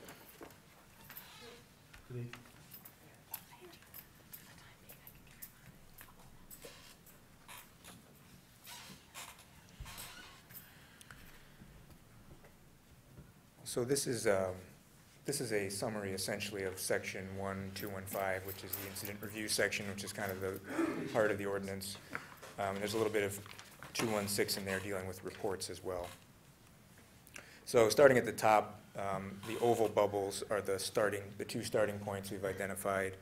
So this is a summary essentially of section 1215, which is the incident review section, which is kind of the heart of the ordinance. And there's a little bit of 216 in there dealing with reports as well. So starting at the top, the oval bubbles are the two starting points we've identified.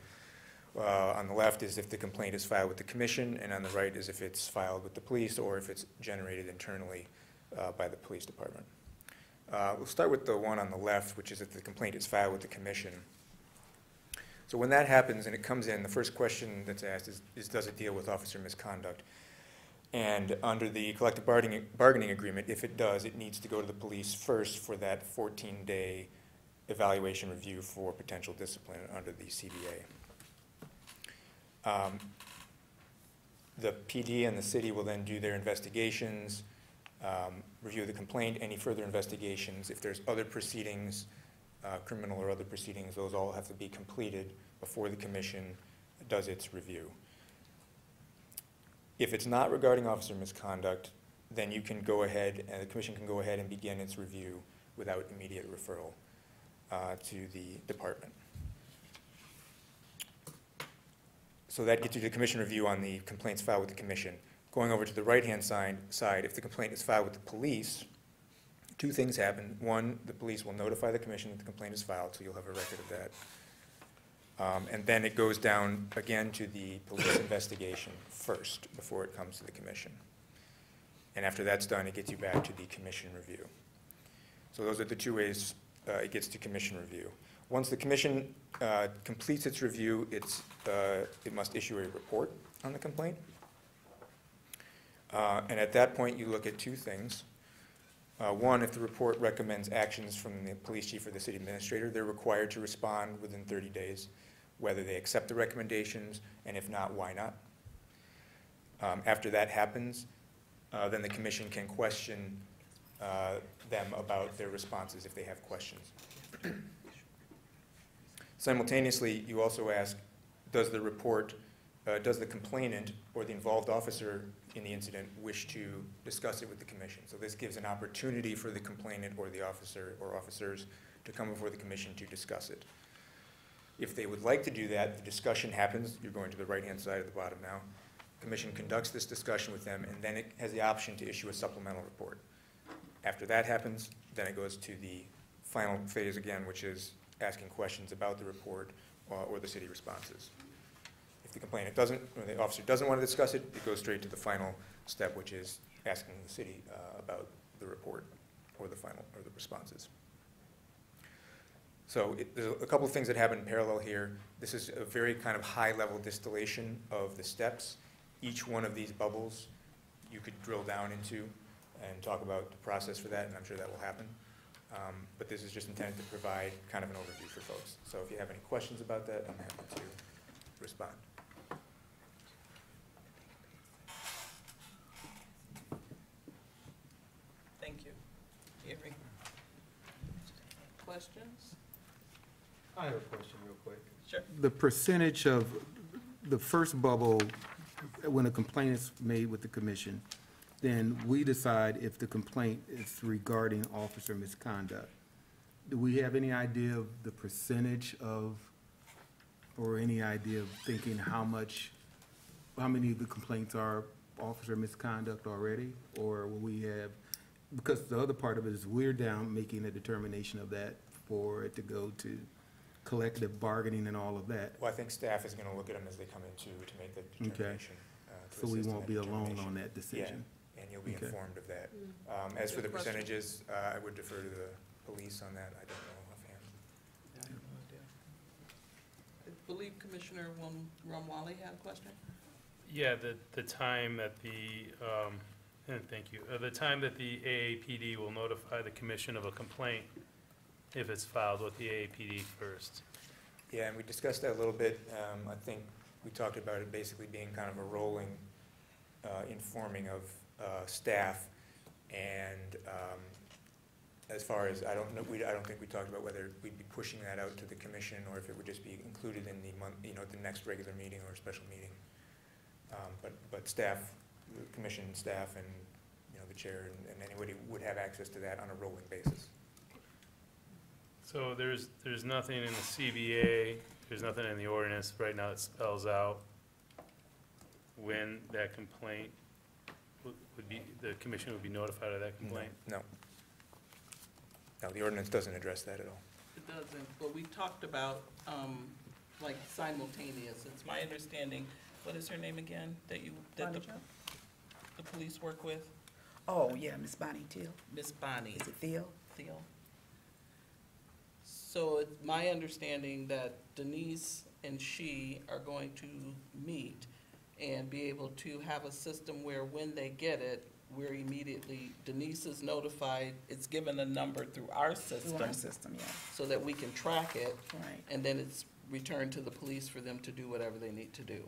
On the left is if the complaint is filed with the commission, and on the right is if it's filed with the police or if it's generated internally by the police department. We'll start with the one on the left, which is if the complaint is filed with the commission. So when that happens and it comes in, the first question that's asked is does it deal with officer misconduct? And under the collective bargaining agreement, if it does, it needs to go to the police first for that 14-day evaluation review for potential discipline under the CBA. The PD and the city will then do their investigations, review the complaint, any further investigations. If there's other proceedings, criminal or other proceedings, those all have to be completed before the commission does its review. If it's not regarding officer misconduct, then you can go ahead, and the commission can go ahead and begin its review without immediate referral to the department. So that gets you to commission review on the complaints filed with the commission. Going over to the right-hand side, if the complaint is filed with the police, two things happen. One, the police will notify the commission that the complaint is filed, so you'll have a record of that. And then it goes down again to the police investigation first before it comes to the commission. And after that's done, it gets you back to the commission review. So those are the two ways it gets to commission review. Once the commission completes its review, it must issue a report on the complaint. And at that point, you look at two things. One, if the report recommends actions from the police chief or the city administrator, they're required to respond within 30 days, whether they accept the recommendations, and if not, why not. After that happens, then the commission can question them about their responses if they have questions. Simultaneously, you also ask, does the report, does the complainant or the involved officer in the incident wish to discuss it with the commission? So this gives an opportunity for the complainant or the officer or officers to come before the commission to discuss it. If they would like to do that, the discussion happens. You're going to the right-hand side of the bottom now. Commission conducts this discussion with them, and then it has the option to issue a supplemental report. After that happens, then it goes to the final phase again, which is asking questions about the report or the city responses. If the complainant doesn't, or the officer doesn't want to discuss it, it goes straight to the final step, which is asking the city about the report or the responses. So there's a couple of things that happen in parallel here. This is a very kind of high-level distillation of the steps. Each one of these bubbles you could drill down into and talk about the process for that, and I'm sure that will happen. But this is just intended to provide kind of an overview for folks. So if you have any questions about that, I'm happy to respond. Thank you. Erie? Questions? I have a question real quick. Sure. The percentage of the first bubble, when a complaint is made with the commission, then we decide if the complaint is regarding officer misconduct. Do we have any idea of the percentage of, or any idea of thinking how many of the complaints are officer misconduct already? Or will we have, because the other part of it is we're down making a determination of that for it to go to collective bargaining and all of that. Well, I think staff is going to look at them as they come in to make that determination. So we won't be alone on that decision. Yeah, and you'll be Okay. informed of that. As for the percentages, I would defer to the police on that. I don't know offhand. I have no idea. I believe Commissioner Rumwally had a question? Yeah, the time that and thank you, the time that the AAPD will notify the commission of a complaint if it's filed with the AAPD first. Yeah, and we discussed that a little bit. I think we talked about it basically being kind of a rolling informing of staff, and as far as, I don't think we talked about whether we'd be pushing that out to the commission or if it would just be included in the the next regular meeting or special meeting. But staff, the commission staff, and the chair and anybody would have access to that on a rolling basis. So there's nothing in the CBA, there's nothing in the ordinance right now that spells out when that complaint would be, the commission would be notified of that complaint? No. No, the ordinance doesn't address that at all. It doesn't, but we talked about, like simultaneous. It's my understanding, what is her name again, that the police work with? Oh, yeah, Miss Bonnie Teal. Miss Bonnie. Is it Theo? Theo. So it's my understanding that Denise and she are going to meet and be able to have a system where when they get it, we're immediately, Denise is notified, it's given a number through our system. Through our system, yeah. So that we can track it. Right. And then it's returned to the police for them to do whatever they need to do.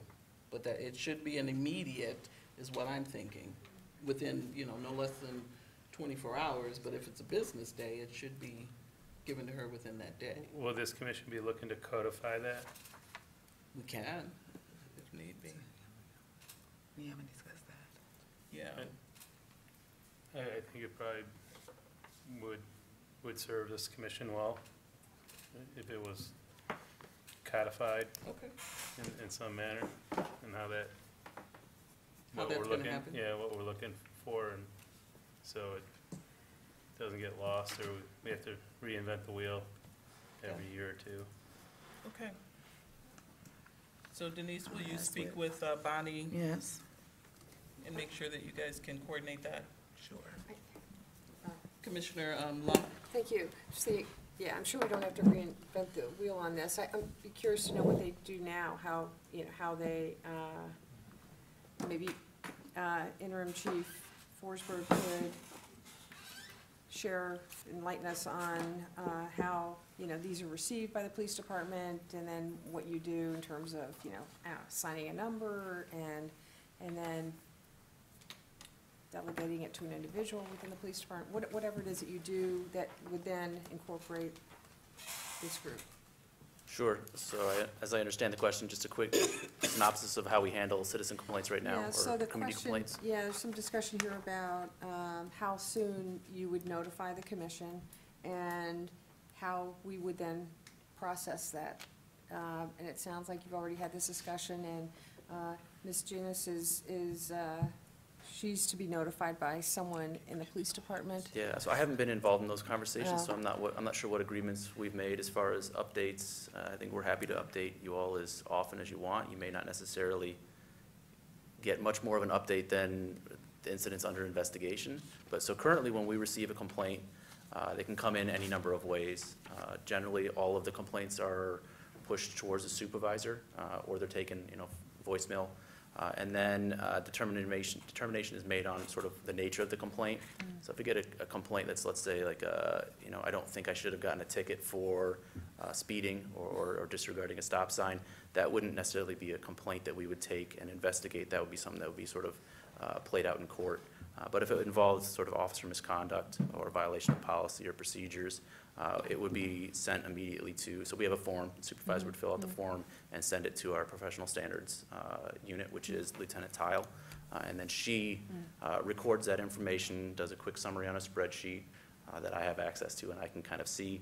But that it should be an immediate, is what I'm thinking, within, no less than 24 hours, but if it's a business day, it should be given to her within that day. Will this commission be looking to codify that? We can, if need be. We haven't discussed that. Yeah. I think it probably would serve this commission well if it was codified Okay. in some manner, and how that, How what that's we're gonna looking, happen? yeah, what we're looking for, and so it doesn't get lost, or we have to reinvent the wheel every year or two. Okay. So Denise, will you That's speak it. with Bonnie Yes. and make sure that you guys can coordinate that? Sure. Commissioner Lump? Thank you. Yeah, I'm sure we don't have to reinvent the wheel on this. I'm be curious to know what they do now, how they, maybe interim chief Forsberg could enlighten us on how, these are received by the police department, and then what you do in terms of, signing a number and then delegating it to an individual within the police department, whatever it is that you do that would then incorporate this group. Sure. So as I understand the question, just a quick synopsis of how we handle citizen complaints right now, Yeah, so or the community question, complaints. yeah, there's some discussion here about how soon you would notify the commission and how we would then process that. And it sounds like you've already had this discussion, and Ms. Janus is she's to be notified by someone in the police department. Yeah, so I haven't been involved in those conversations, Oh. so I'm not sure what agreements we've made as far as updates. I think we're happy to update you all as often as you want. You may not necessarily get much more of an update than the incidents under investigation. But so currently, when we receive a complaint, they can come in any number of ways. Generally, all of the complaints are pushed towards a supervisor, or they're taken, voicemail. And then determination is made on sort of the nature of the complaint. So if we get a complaint that's, let's say, like, I don't think I should have gotten a ticket for speeding or disregarding a stop sign, that wouldn't necessarily be a complaint that we would take and investigate. That would be something that would be sort of played out in court. But if it involves sort of officer misconduct or violation of policy or procedures, it would be sent immediately to, so we have a form, the supervisor would fill out the form and send it to our professional standards unit, which is Lieutenant Tile. And then she records that information, does a quick summary on a spreadsheet that I have access to and I can kind of see.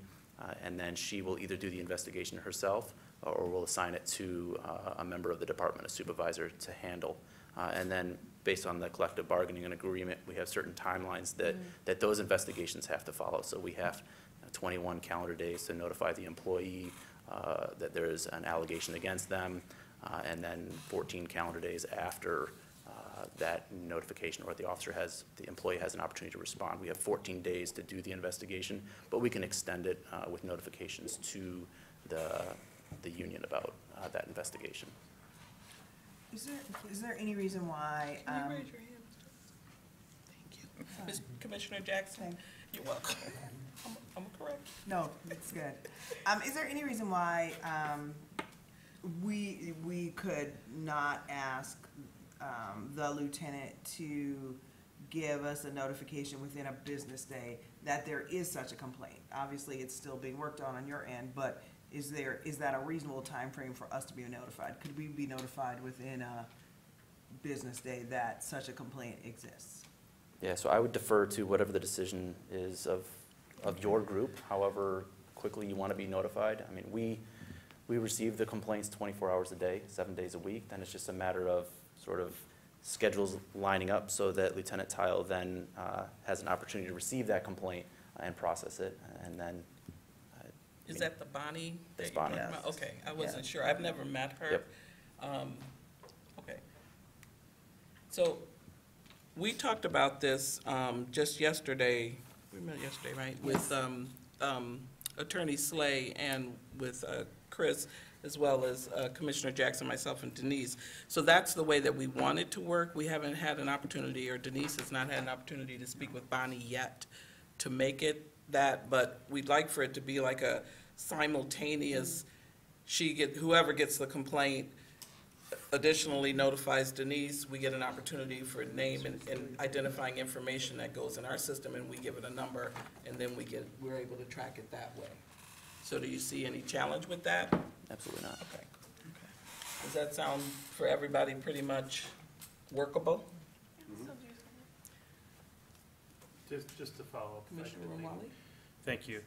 And then she will either do the investigation herself or will assign it to a member of the department, a supervisor, to handle. And then based on the collective bargaining and agreement, we have certain timelines that those investigations have to follow. So we have 21 calendar days to notify the employee that there is an allegation against them, and then 14 calendar days after that notification, or the employee has an opportunity to respond. We have 14 days to do the investigation, but we can extend it with notifications to the union about that investigation. Is there any reason why? Can you raise your hand? Thank you. Ms. Commissioner Jackson, you're welcome. I'm correct. No, it's good. Is there any reason why we could not ask the lieutenant to give us a notification within a business day that there is such a complaint? Obviously, it's still being worked on your end, but is that a reasonable time frame for us to be notified? Could we be notified within a business day that such a complaint exists? Yeah, so I would defer to whatever the decision is of your group, however quickly you want to be notified. I mean, we receive the complaints 24 hours a day, 7 days a week. Then it's just a matter of sort of schedules lining up so that Lieutenant Tile then has an opportunity to receive that complaint and process it, and then. Is that the Bonnie? That's that you're Bonnie. talking about? Okay, I wasn't Yeah. sure. I've never met her. Yep. Okay. So we talked about this just yesterday. We met yesterday, right? With Attorney Slay and with Chris, as well as Commissioner Jackson, myself, and Denise. So that's the way that we want it to work. We haven't had an opportunity, or Denise has not had an opportunity to speak with Bonnie yet to make it that, but we'd like for it to be like a simultaneous, whoever gets the complaint additionally notifies Denise, we get an opportunity for name and identifying information that goes in our system, and we give it a number, and then we're able to track it that way. So do you see any challenge with that? Absolutely not. Okay. Does that sound for everybody pretty much workable? Just to follow up. Commissioner effectively. Romali? Thank you.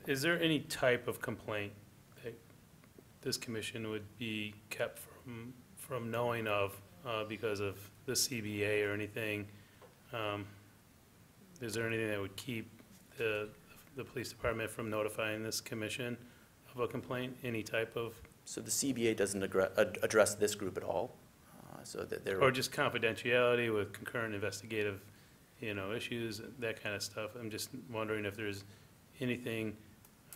Is there any type of complaint that this commission would be kept from knowing of because of the CBA or anything? Is there anything that would keep the police department from notifying this commission of a complaint, any type of? So the CBA doesn't address this group at all, so that there. Or just confidentiality with concurrent investigative, issues, that kind of stuff. I'm just wondering if there's anything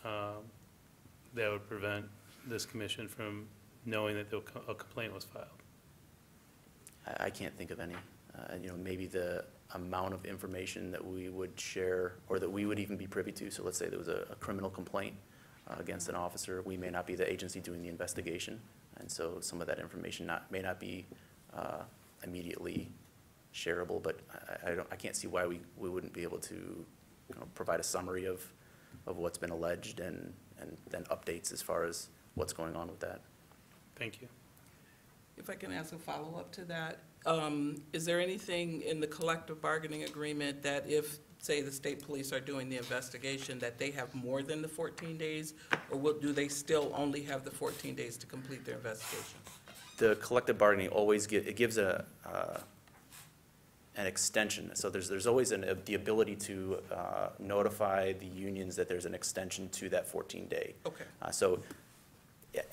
that would prevent this commission from knowing that a complaint was filed. I can't think of any. Maybe the amount of information that we would share or that we would even be privy to. So let's say there was a criminal complaint against an officer. We may not be the agency doing the investigation, and so some of that information may not be immediately shareable, but I can't see why we wouldn't be able to provide a summary of of what's been alleged and then updates as far as what's going on with that. Thank you. If I can ask a follow-up to that, is there anything in the collective bargaining agreement that if, say, the state police are doing the investigation, that they have more than the 14 days? Or do they still only have the 14 days to complete their investigation? The collective bargaining always gives an extension. So there's always the ability to notify the unions that there's an extension to that 14-day. Okay. So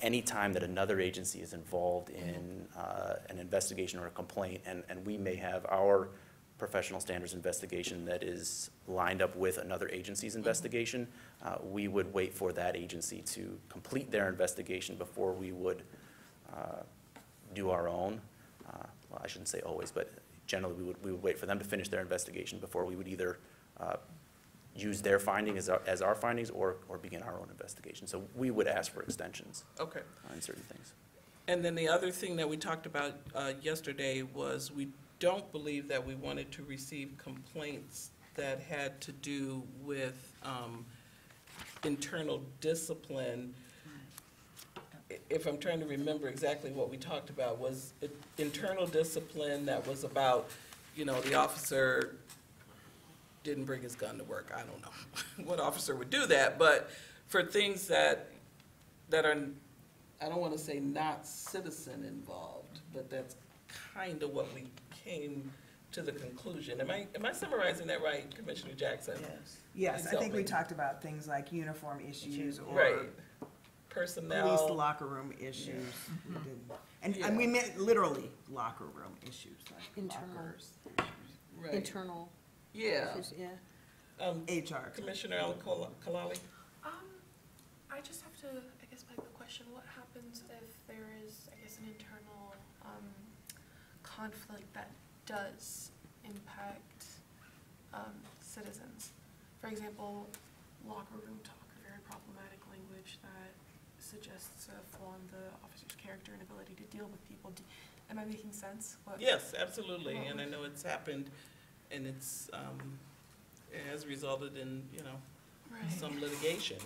any time that another agency is involved in an investigation or a complaint, and we may have our professional standards investigation that is lined up with another agency's investigation, we would wait for that agency to complete their investigation before we would do our own. Well, I shouldn't say always, but generally we would wait for them to finish their investigation before we would either use their findings as our findings or begin our own investigation. So we would ask for extensions. Okay. On certain things. And then the other thing that we talked about yesterday was we don't believe that we wanted to receive complaints that had to do with internal discipline. If I'm trying to remember exactly what we talked about, was it internal discipline that was about, the officer didn't bring his gun to work. I don't know what officer would do that, but for things that are, I don't want to say not citizen involved, but that's kind of what we came to the conclusion. Am I summarizing that right, Commissioner Jackson? Yes. Yes, I think we talked about things like uniform issues or Right. Personnel. police locker room issues. We didn't- And Yeah. and we meant literally locker room issues, like Internal. lockers, Right. Internal Yeah. issues, yeah. HR. Commissioner Kalali? I just have to, I guess, beg the question, what happens if there is, I guess, an internal conflict that does impact citizens? For example, locker room talk, or very problematic language that suggests a flaw in the officer's character and ability to deal with people. Am I making sense? Yes, absolutely, and I know it's happened, and it has resulted in, Right. some litigation,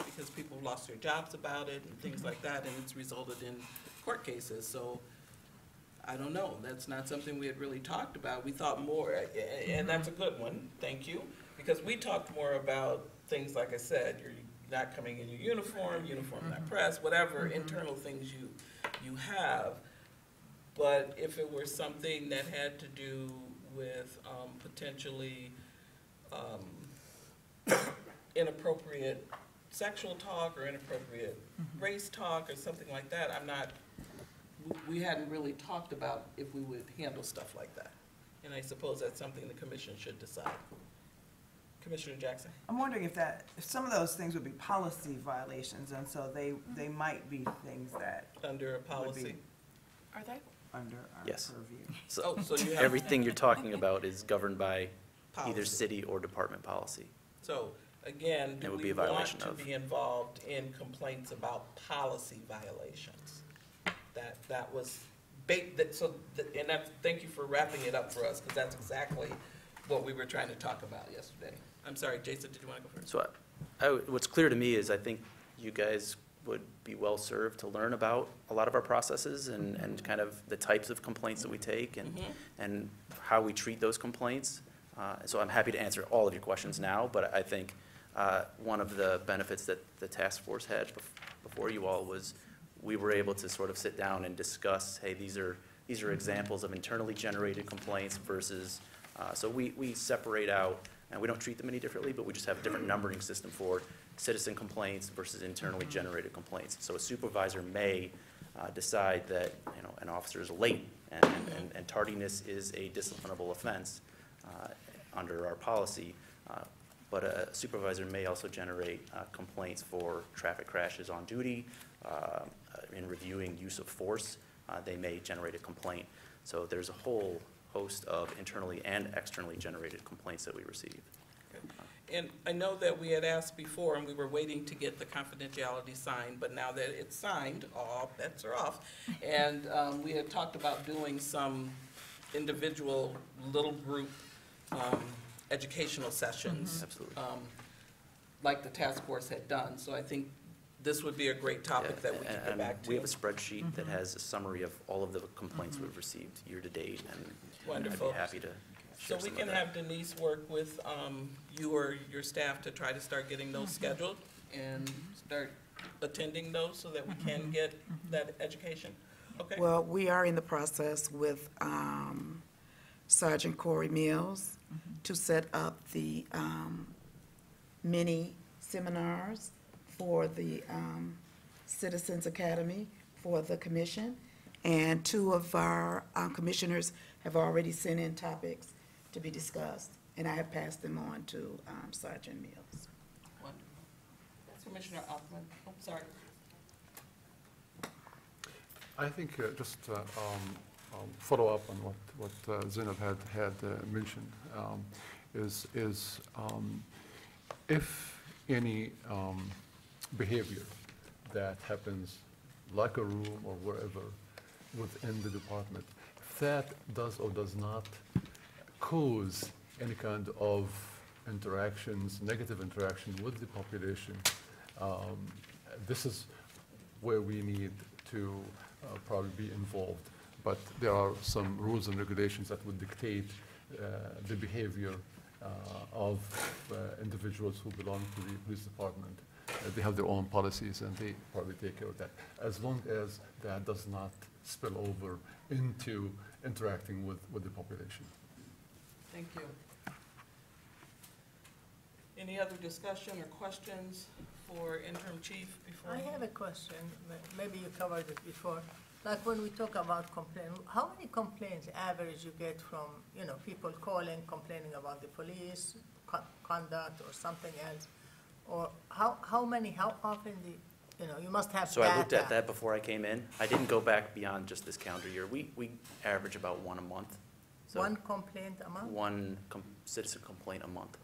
because people have lost their jobs about it and things like that, and it's resulted in court cases, so I don't know, that's not something we had really talked about. We thought more, and that's a good one, thank you, because we talked more about things, like I said, you're not coming in your uniform not pressed, whatever internal things you have. But if it were something that had to do with potentially inappropriate sexual talk or inappropriate race talk or something like that, we hadn't really talked about if we would handle stuff like that. And I suppose that's something the commission should decide. Commissioner Jackson? I'm wondering if some of those things would be policy violations, and so they might be things that Under a policy? Are they? under our Yes. purview. So Oh, so you have. everything you're talking about is governed by either Policy. city or department policy. So, again, It do would we be a want violation to of- be involved in complaints about policy violations? That was, and that's, thank you for wrapping it up for us, because that's exactly what we were trying to talk about yesterday. I'm sorry, Jason, did you want to go first? So what's clear to me is I think you guys would be well-served to learn about a lot of our processes and kind of the types of complaints that we take and how we treat those complaints. So I'm happy to answer all of your questions now, but I think one of the benefits that the task force had before you all was we were able to sort of sit down and discuss, hey, these are examples of internally generated complaints versus, so we separate out, and we don't treat them any differently, but we just have a different numbering system for citizen complaints versus internally generated complaints. So a supervisor may decide that, an officer is late and tardiness is a disciplinable offense under our policy, but a supervisor may also generate complaints for traffic crashes on duty. In reviewing use of force, they may generate a complaint. So there's a whole host of internally and externally generated complaints that we receive. And I know that we had asked before, and we were waiting to get the confidentiality signed, but now that it's signed, all bets are off. And we had talked about doing some individual little group educational sessions. Absolutely. like the task force had done. So I think this would be a great topic Yeah, that we could get and back to. we have a spreadsheet that has a summary of all of the complaints we've received year to date, and I'd Wonderful. be happy to So share we some of can that. have Denise work with you or your staff to try to start getting those scheduled and start attending those so that we can get that education. Okay? Well, we are in the process with Sergeant Corey Mills to set up the mini seminars for the Citizens Academy for the commission. And two of our commissioners have already sent in topics to be discussed, and I have passed them on to Sergeant Mills. Wonderful. Commissioner Hoffman, oh, sorry. I think just follow up on what Zainab had mentioned is if any behavior that happens like a room or wherever within the department, if that does or does not cause any kind of interactions, negative interaction with the population, this is where we need to probably be involved. But there are some rules and regulations that would dictate the behavior of individuals who belong to the police department. They have their own policies and they probably take care of that, as long as that does not spill over into interacting with the population. Thank you. Any other discussion or questions for interim chief before? I have a question, maybe you covered it before. Like when we talk about complaint, how many complaints average you get from, people calling, complaining about the police, conduct or something else? Or how often you must have So data. I looked at that before I came in. I didn't go back beyond just this calendar year. We average about one a month. So One complaint a month? one citizen complaint a month.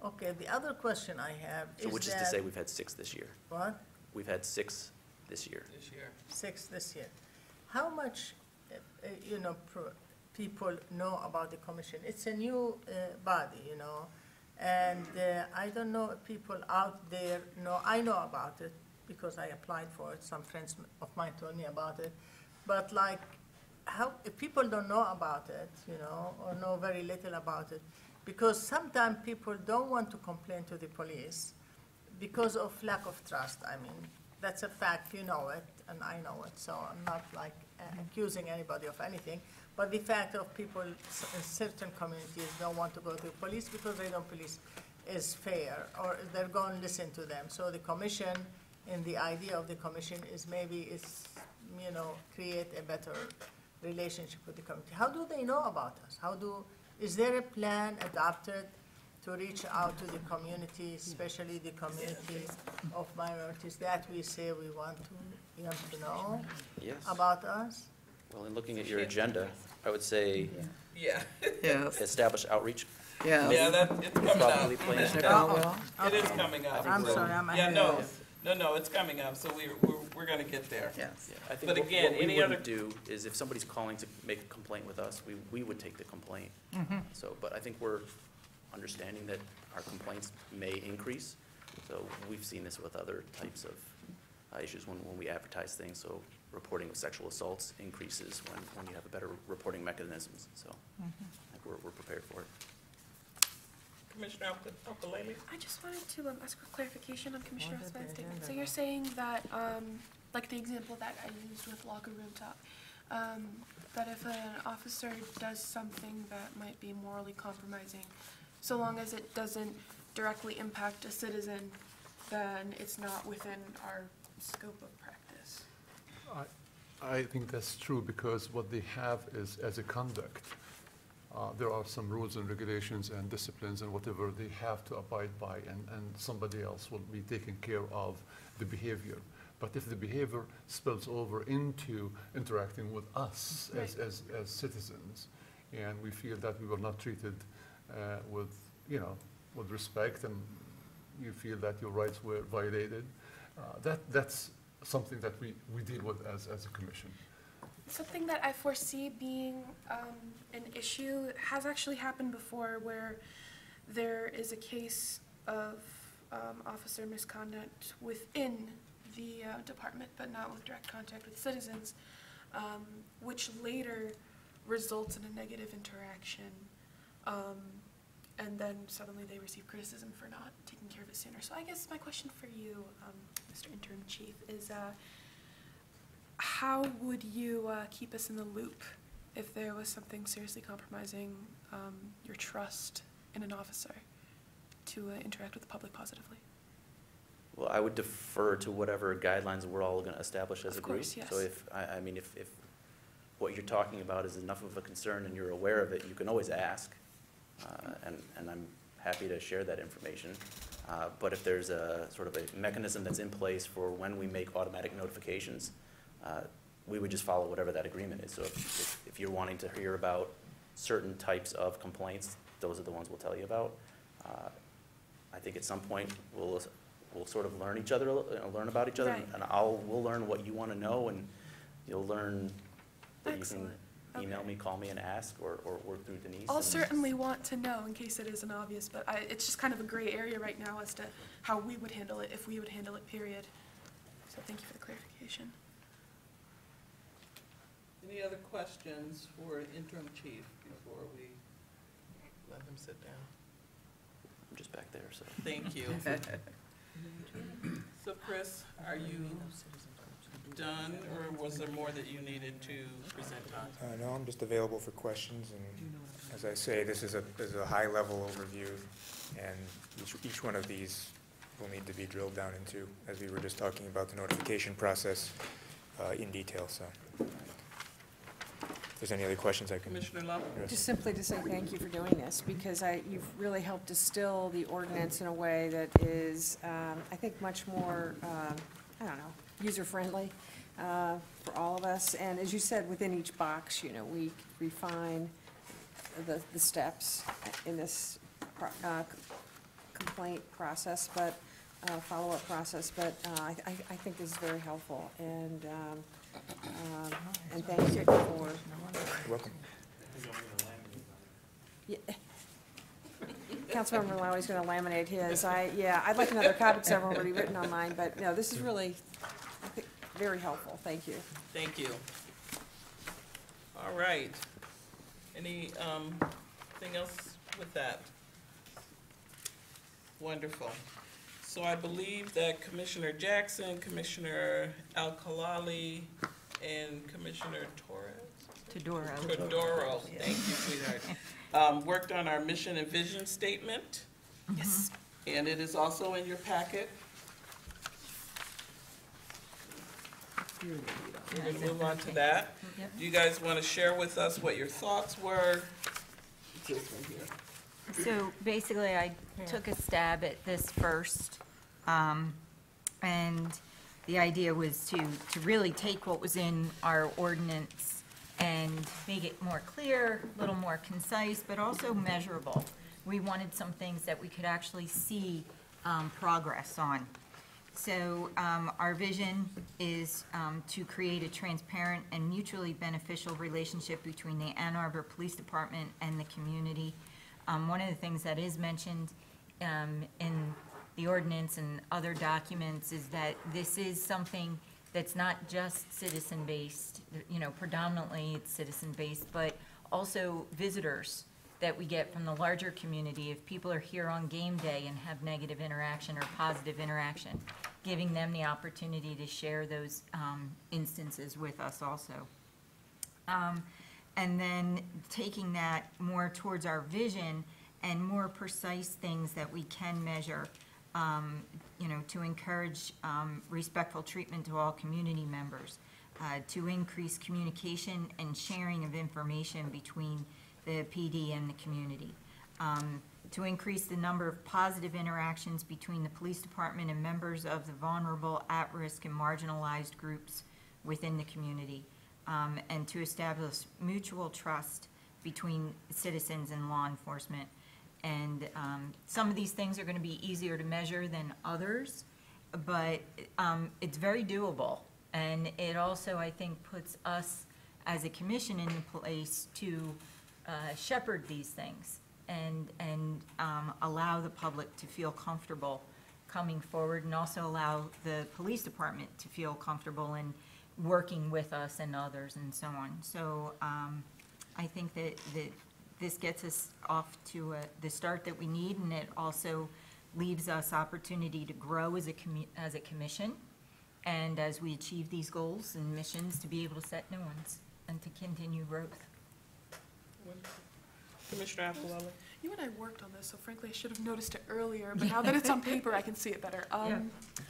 Okay, the other question I have is So that. which is to say we've had 6 this year. What? We've had 6 this year. This year. 6 this year. How much, people know about the commission? It's a new body, and I don't know if people out there know. I know about it because I applied for it. Some friends of mine told me about it. But if people don't know about it, or know very little about it, because sometimes people don't want to complain to the police because of lack of trust. I mean, that's a fact, you know it, and I know it, so I'm not accusing anybody of anything. But the fact of people in certain communities don't want to go to the police because they don't believe is fair, or they're going to listen to them. So the commission, and the idea of the commission is maybe create a better relationship with the community. How do they know about us? Is there a plan adopted to reach out to the community, especially the community of minorities, that we say we want to know Yes. about us? Well, in looking at your agenda, I would say Yeah. Yes, establish outreach. yes. Yeah, it's coming up. Probably play into Commissioner that. Caldwell? It is coming up. I'm sorry, I'm Yeah, ahead. no, it's coming up, so we're gonna get there. Yes. Yeah, I think But what again, we any wouldn't other- do is if somebody's calling to make a complaint with us, we would take the complaint. So, but I think we're understanding that our complaints may increase. So we've seen this with other types of issues when we advertise things. So reporting of sexual assaults increases when you have a better reporting mechanisms. So I think we're prepared for it. Commissioner Okalele? I just wanted to ask for clarification on Commissioner What is the Osman's statement. agenda So you're saying that, like the example that I used with locker room talk, that if an officer does something that might be morally compromising, so long as it doesn't directly impact a citizen, then it's not within our scope of practice. I think that's true, because what they have is, as a conduct, there are some rules and regulations and disciplines and whatever they have to abide by, and somebody else will be taking care of the behavior. But if the behavior spills over into interacting with us as citizens, and we feel that we were not treated with respect, and you feel that your rights were violated, that's something that we deal with as a commission. Something that I foresee being an issue has actually happened before, where there is a case of officer misconduct within the department, but not with direct contact with citizens, which later results in a negative interaction, and then suddenly they receive criticism for not taking care of it sooner. So I guess my question for you, Mr. Interim Chief, is how would you keep us in the loop if there was something seriously compromising your trust in an officer to interact with the public positively? Well, I would defer to whatever guidelines we're all going to establish as a group. Of course, yes. So if what you're talking about is enough of a concern and you're aware of it, you can always ask, and I'm happy to share that information. But if there's a sort of a mechanism that's in place for when we make automatic notifications, we would just follow whatever that agreement is. So if you're wanting to hear about certain types of complaints, those are the ones we'll tell you about. I think at some point we'll sort of learn learn about each other, Right. and we'll learn what you want to know, and you'll learn that Excellent. you can email me, call me, and ask, or work through Denise. I'll and- certainly want to know in case it isn't obvious, but it's just kind of a gray area right now as to how we would handle it, if we would handle it, period. So thank you for the clarification. Any other questions for interim chief before we let him sit down? I'm just back there, so. Thank you. So Chris, are you done, or was there more that you needed to present on? No, I'm just available for questions, and as I say, this is a high-level overview, and each one of these will need to be drilled down into, as we were just talking about the notification process in detail, so. If there's any other questions, I can Commissioner Love? address. Just simply to say thank you for doing this, because you've really helped distill the ordinance in a way that is, I think, much more, I don't know, user-friendly for all of us. And as you said, within each box, we refine the steps in this complaint process, but follow-up process. But I think this is very helpful, and thank you for. You're welcome. Yeah. Councilmember Lowry's going to laminate his. I'd like another copy because I've already written on mine, but no, this is really, I think, very helpful. Thank you. Thank you. All right. Any, thing else with that? Wonderful. So I believe that Commissioner Jackson, Commissioner Al-Khalali, and Commissioner Todoro, thank you, sweetheart, worked on our mission and vision statement. Yes. And it is also in your packet. We're going to move on to that. Yep. Do you guys want to share with us what your thoughts were? This one here. So basically, I took a stab at this first, and the idea was to really take what was in our ordinance and make it more clear, a little more concise, but also measurable. We wanted some things that we could actually see progress on. So our vision is to create a transparent and mutually beneficial relationship between the Ann Arbor Police Department and the community. One of the things that is mentioned in the ordinance and other documents is that this is something that's not just citizen-based, predominantly it's citizen-based, but also visitors that we get from the larger community. If people are here on game day and have negative interaction or positive interaction, giving them the opportunity to share those instances with us also. And then taking that more towards our vision and more precise things that we can measure, to encourage respectful treatment to all community members, to increase communication and sharing of information between the PD and the community, to increase the number of positive interactions between the police department and members of the vulnerable, at-risk, and marginalized groups within the community, and to establish mutual trust between citizens and law enforcement. And some of these things are going to be easier to measure than others, but it's very doable. And it also, I think, puts us as a commission in the place to shepherd these things and allow the public to feel comfortable coming forward, and also allow the police department to feel comfortable in working with us and others and so on. So I think that this gets us off to the start that we need, and it also leaves us opportunity to grow as a commission, and as we achieve these goals and missions, to be able to set new ones and to continue growth. Commissioner Affolella? You and I worked on this, so frankly, I should have noticed it earlier, but now that it's on paper, I can see it better. Yeah,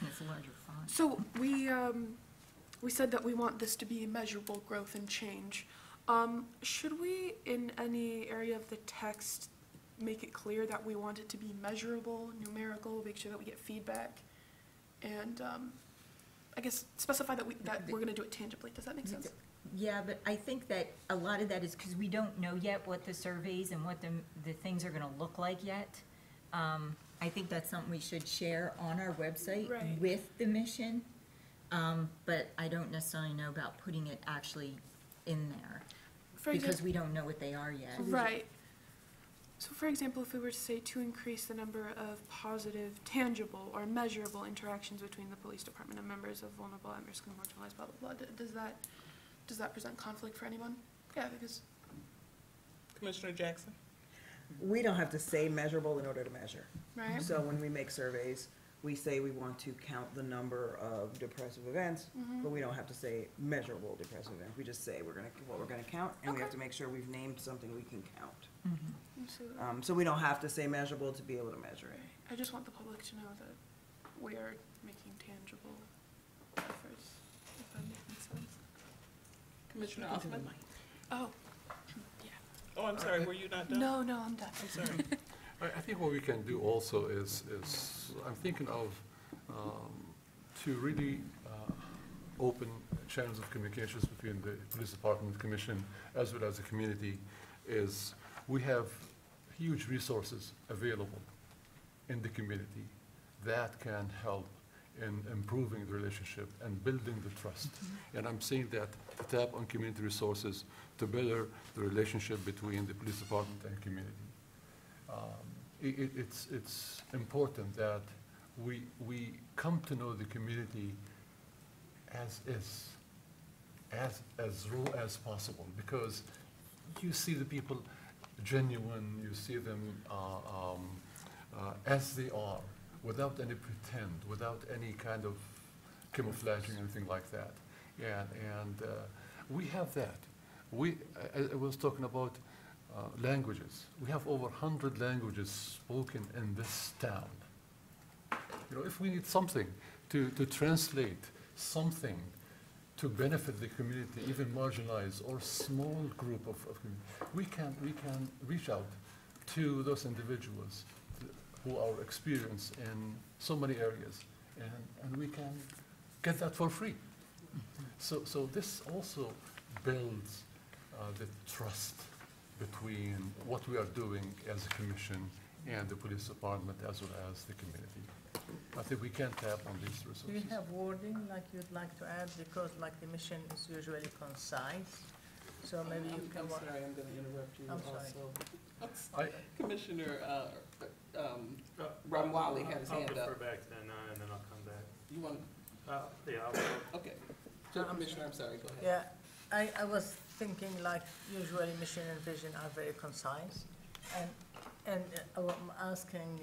it's a larger font. So we said that we want this to be measurable growth and change. Should we, in any area of the text, make it clear that we want it to be measurable, numerical, make sure that we get feedback, and I guess specify that we're going to do it tangibly? Does that make sense? Yeah, but I think that a lot of that is because we don't know yet what the surveys and what the things are gonna look like yet. I think that's something we should share on our website Right. with the mission. But I don't necessarily know about putting it actually in there, For because example, we don't know what they are yet. right. So for example, if we were to say to increase the number of positive, tangible, or measurable interactions between the police department and members of vulnerable, at-risk, and marginalized, blah, blah, blah, does that present conflict for anyone? Yeah, because, Commissioner Jackson? We don't have to say measurable in order to measure. right? So when we make surveys, we say we want to count the number of depressive events, but we don't have to say measurable depressive events. We just say what we're gonna count, and we have to make sure we've named something we can count. Absolutely. So we don't have to say measurable to be able to measure it. Right. I just want the public to know that we are making tangible efforts, if that makes sense. Commissioner Hoffman? Oh, Oh, I'm sorry, were you not done? no, I'm done. I'm sorry. I think what we can do also is I'm thinking of, to really open channels of communications between the police department, commission, as well as the community, is we have huge resources available in the community that can help in improving the relationship and building the trust. And I'm saying that to tap on community resources to better the relationship between the police department and community. It's important that we come to know the community as is, as raw as possible, because you see the people genuine, you see them as they are, without any pretend, without any kind of camouflaging, anything like that. And we have that. I was talking about languages. We have over 100 languages spoken in this town. You know, if we need something to translate something to benefit the community, even marginalized or small group of community, we can reach out to those individuals who are experienced in so many areas, and we can get that for free. So this also builds the trust between what we are doing as a commission and the police department as well as the community. I think we can tap on these resources. Do you have wording like you'd like to add? Because like the mission is usually concise, so maybe you can. I'm sorry, I'm gonna interrupt you I'm sorry. also. Commissioner Ramwali had his hand I'll up. defer back to that now, and then I'll come back. You want, okay. So Commissioner, I'm sorry, go ahead. Yeah, I was thinking like usually mission and vision are very concise. And I'm asking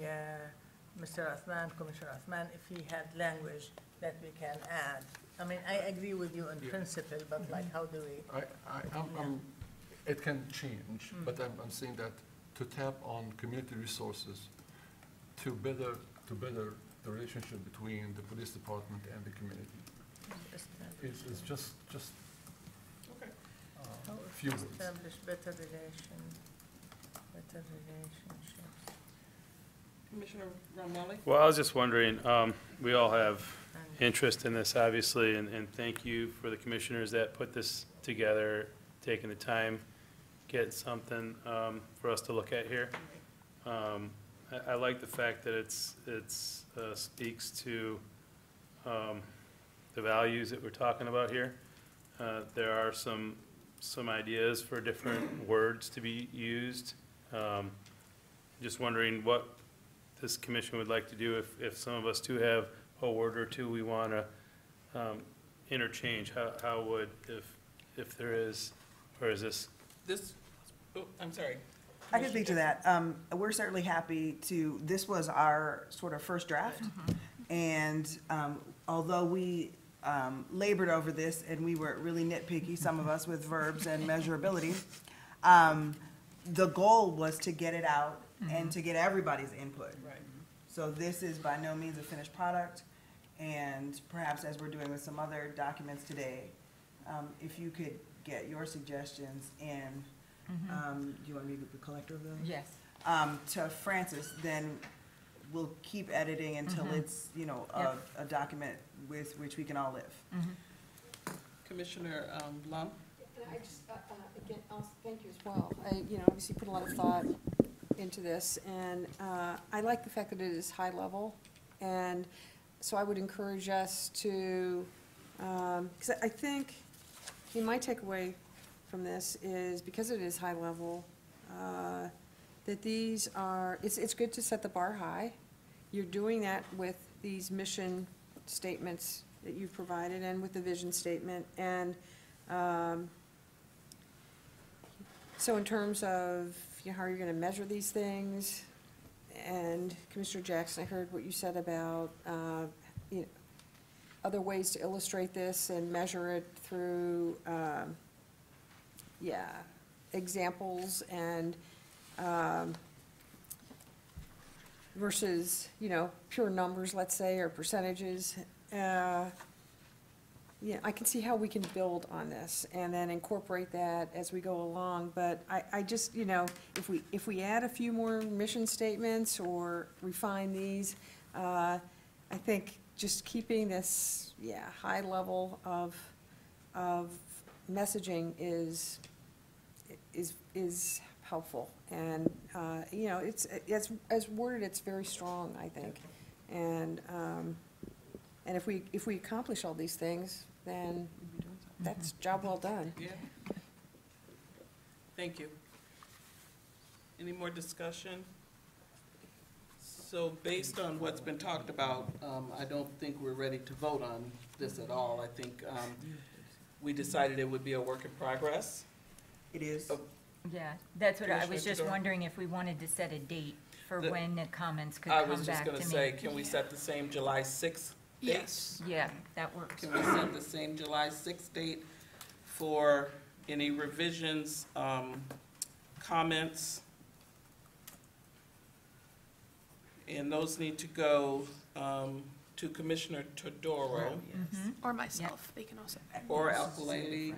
Mr. Athman, Commissioner Athman, if he had language that we can add. I mean, I agree with you in principle, but like how do we? It can change, but I'm saying that to tap on community resources to better the relationship between the police department and the community is just Okay. few words. Establish better relationships. Commissioner Ramwali? Well, I was just wondering, we all have interest in this, obviously, and thank you for the commissioners that put this together, taking the time, getting something for us to look at here. I like the fact that it's speaks to the values that we're talking about here. There are some ideas for different words to be used. just wondering what this commission would like to do if some of us do have a word or two we want to interchange. How would, if there is, or is this? This, oh, I'm sorry. I can speak to that. We're certainly happy to, this was our sort of first draft. And although we labored over this and we were really nitpicky, some of us with verbs and measurability, the goal was to get it out and to get everybody's input. Right. So this is by no means a finished product. And perhaps as we're doing with some other documents today, if you could get your suggestions in, do you want me to be the collector of those? Yes. To Francis, then we'll keep editing until it's, you know, Yep. a document with which we can all live. Commissioner Lum? And I just, again, also thank you as well. I, obviously put a lot of thought into this, and I like the fact that it is high level. And so I would encourage us to, because I think, my takeaway from this is, because it is high level, that these are, it's good to set the bar high. You're doing that with these mission statements that you've provided and with the vision statement. And so in terms of, how are you going to measure these things? And Commissioner Jackson, I heard what you said about other ways to illustrate this and measure it through, examples and versus, pure numbers, let's say, or percentages. I can see how we can build on this and then incorporate that as we go along. But I just, if we add a few more mission statements or refine these, I think just keeping this, high level of messaging is helpful. And, it's, as worded, it's very strong, I think. And if we accomplish all these things, then that's job well done. Yeah. Thank you. Any more discussion? So based on what's been talked about, I don't think we're ready to vote on this at all. I think we decided it would be a work in progress. It is. Yeah, that's what I was Commissioner just Tedora? wondering if we wanted to set a date for when the comments could I come was just back to me. gonna say, can we set the same July 6th date? Yes. Yeah, that works. Can we set the same July 6th date for any revisions, comments? And those need to go to Commissioner Todoro Or myself, they can also. or Alkalali.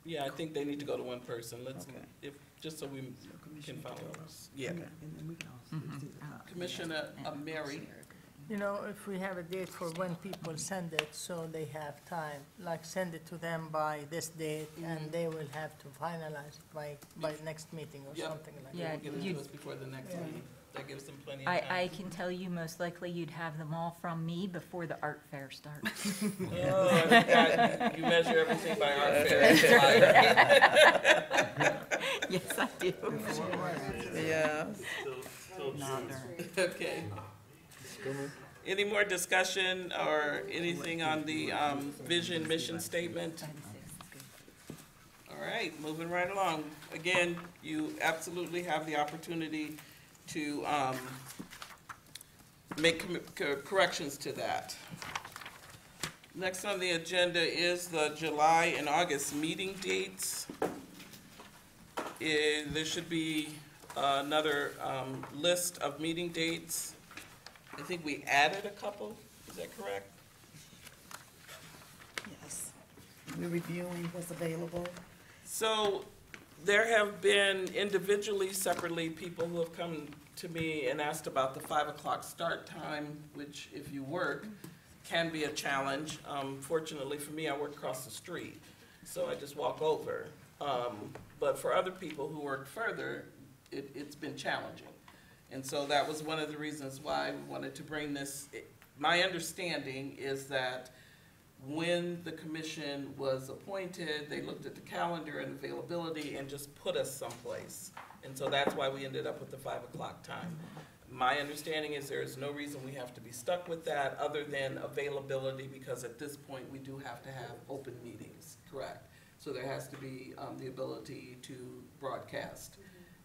Yeah, I think they need to go to one person. Let's, just so we can follow. Yeah. And then we can also do the top. Commissioner Mary. If we have a date for when people send it, so they have time, like send it to them by this date, and they will have to finalize it by next meeting or Yep. something like Yeah, that. They will get it to us before the next meeting. That gives them plenty of time. I can tell you most likely you'd have them all from me before the art fair starts. Oh, I forgot. You measure everything by our fair. Yes, I do. Yeah. Okay. Any more discussion or anything on the vision mission statement? All right, moving right along. Again, you absolutely have the opportunity to make corrections to that. Next on the agenda is the July and August meeting dates. There should be another list of meeting dates. I think we added a couple, is that correct? Yes. We're reviewing what's available. So there have been individually, separately, people who have come to me and asked about the 5 o'clock start time, which if you work, can be a challenge. Fortunately for me, I work across the street, so I just walk over. But for other people who work further, it's been challenging. And so that was one of the reasons why we wanted to bring this. My understanding is that when the commission was appointed, they looked at the calendar and availability and just put us someplace. And so that's why we ended up with the 5 o'clock time. My understanding is there is no reason we have to be stuck with that other than availability, because at this point, we do have to have open meetings, correct? So there has to be the ability to broadcast.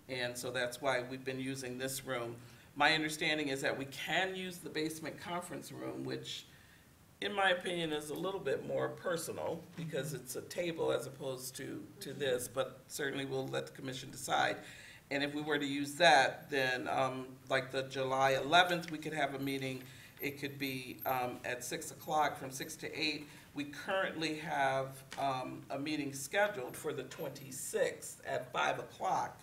And so that's why we've been using this room. My understanding is that we can use the basement conference room, which in my opinion is a little bit more personal because it's a table as opposed to this, but certainly we'll let the commission decide. And if we were to use that, then like the July 11th, we could have a meeting. It could be at 6 o'clock from 6 to 8. We currently have a meeting scheduled for the 26th at 5 o'clock.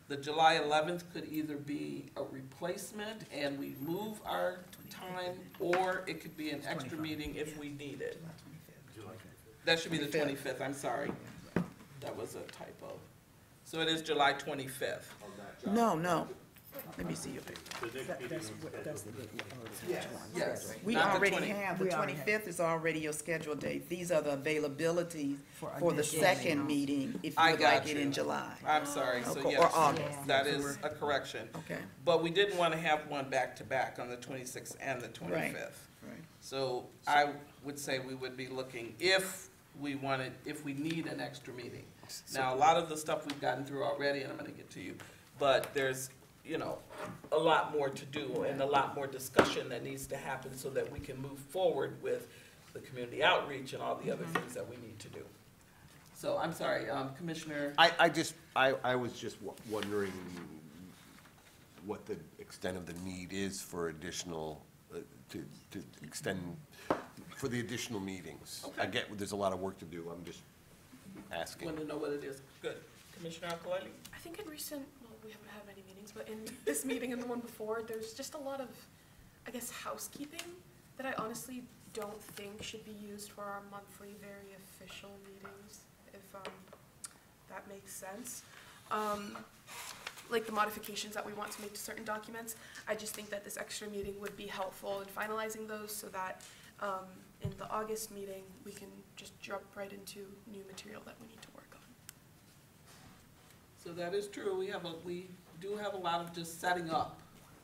The July 11th could either be a replacement and we move our time, or it could be an extra meeting if we need it. That should be the 25th, I'm sorry. That was a typo. So it is July 25th. No. Let me see your paper. That's the date. Yes. We Not the already 20 have, the We already have. 25th is already your scheduled date. These are the availabilities For for the additional second meeting, if you I would got like it you. in July. I'm sorry, so Okay, yes. or August. That is a correction. Okay, But we didn't want to have one back-to-back on the 26th and the 25th. right. So I would say we would be looking, if we need an extra meeting. Now, a lot of the stuff we've gotten through already, and I'm gonna get to you, but there's, a lot more to do and a lot more discussion that needs to happen so that we can move forward with the community outreach and all the other things that we need to do. So, I'm sorry, Commissioner, I was just wondering what the extent of the need is for additional, to extend, for the additional meetings. I Okay. get there's a lot of work to do, I'm just asking. want to know what it is. Good. Commissioner Alcolelli? I think in recent, well, we haven't had many meetings, but in this meeting and the one before, there's just a lot of, I guess, housekeeping that I honestly don't think should be used for our monthly, very official meetings, if that makes sense. Like the modifications that we want to make to certain documents, I just think that this extra meeting would be helpful in finalizing those so that in the August meeting, we can just jump right into new material that we need to work on. So that is true. We do have a lot of just setting up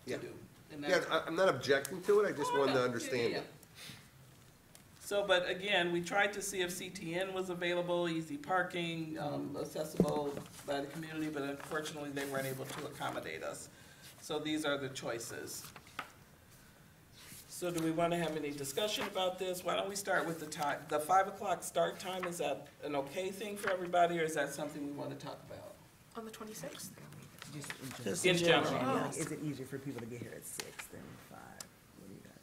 to Yeah. do. And Yeah, that's- I'm not objecting to it, I just wanted to Yeah, understand yeah, it. So, but again, we tried to see if CTN was available, easy parking, accessible by the community, but unfortunately, they weren't able to accommodate us. So these are the choices. So do we want to have any discussion about this? Why don't we start with the time? The 5 o'clock start time, is that an okay thing for everybody, or is that something we want to talk about? On the 26th? Just In general. yes. Is it easier for people to get here at 6 than 5? What do you guys?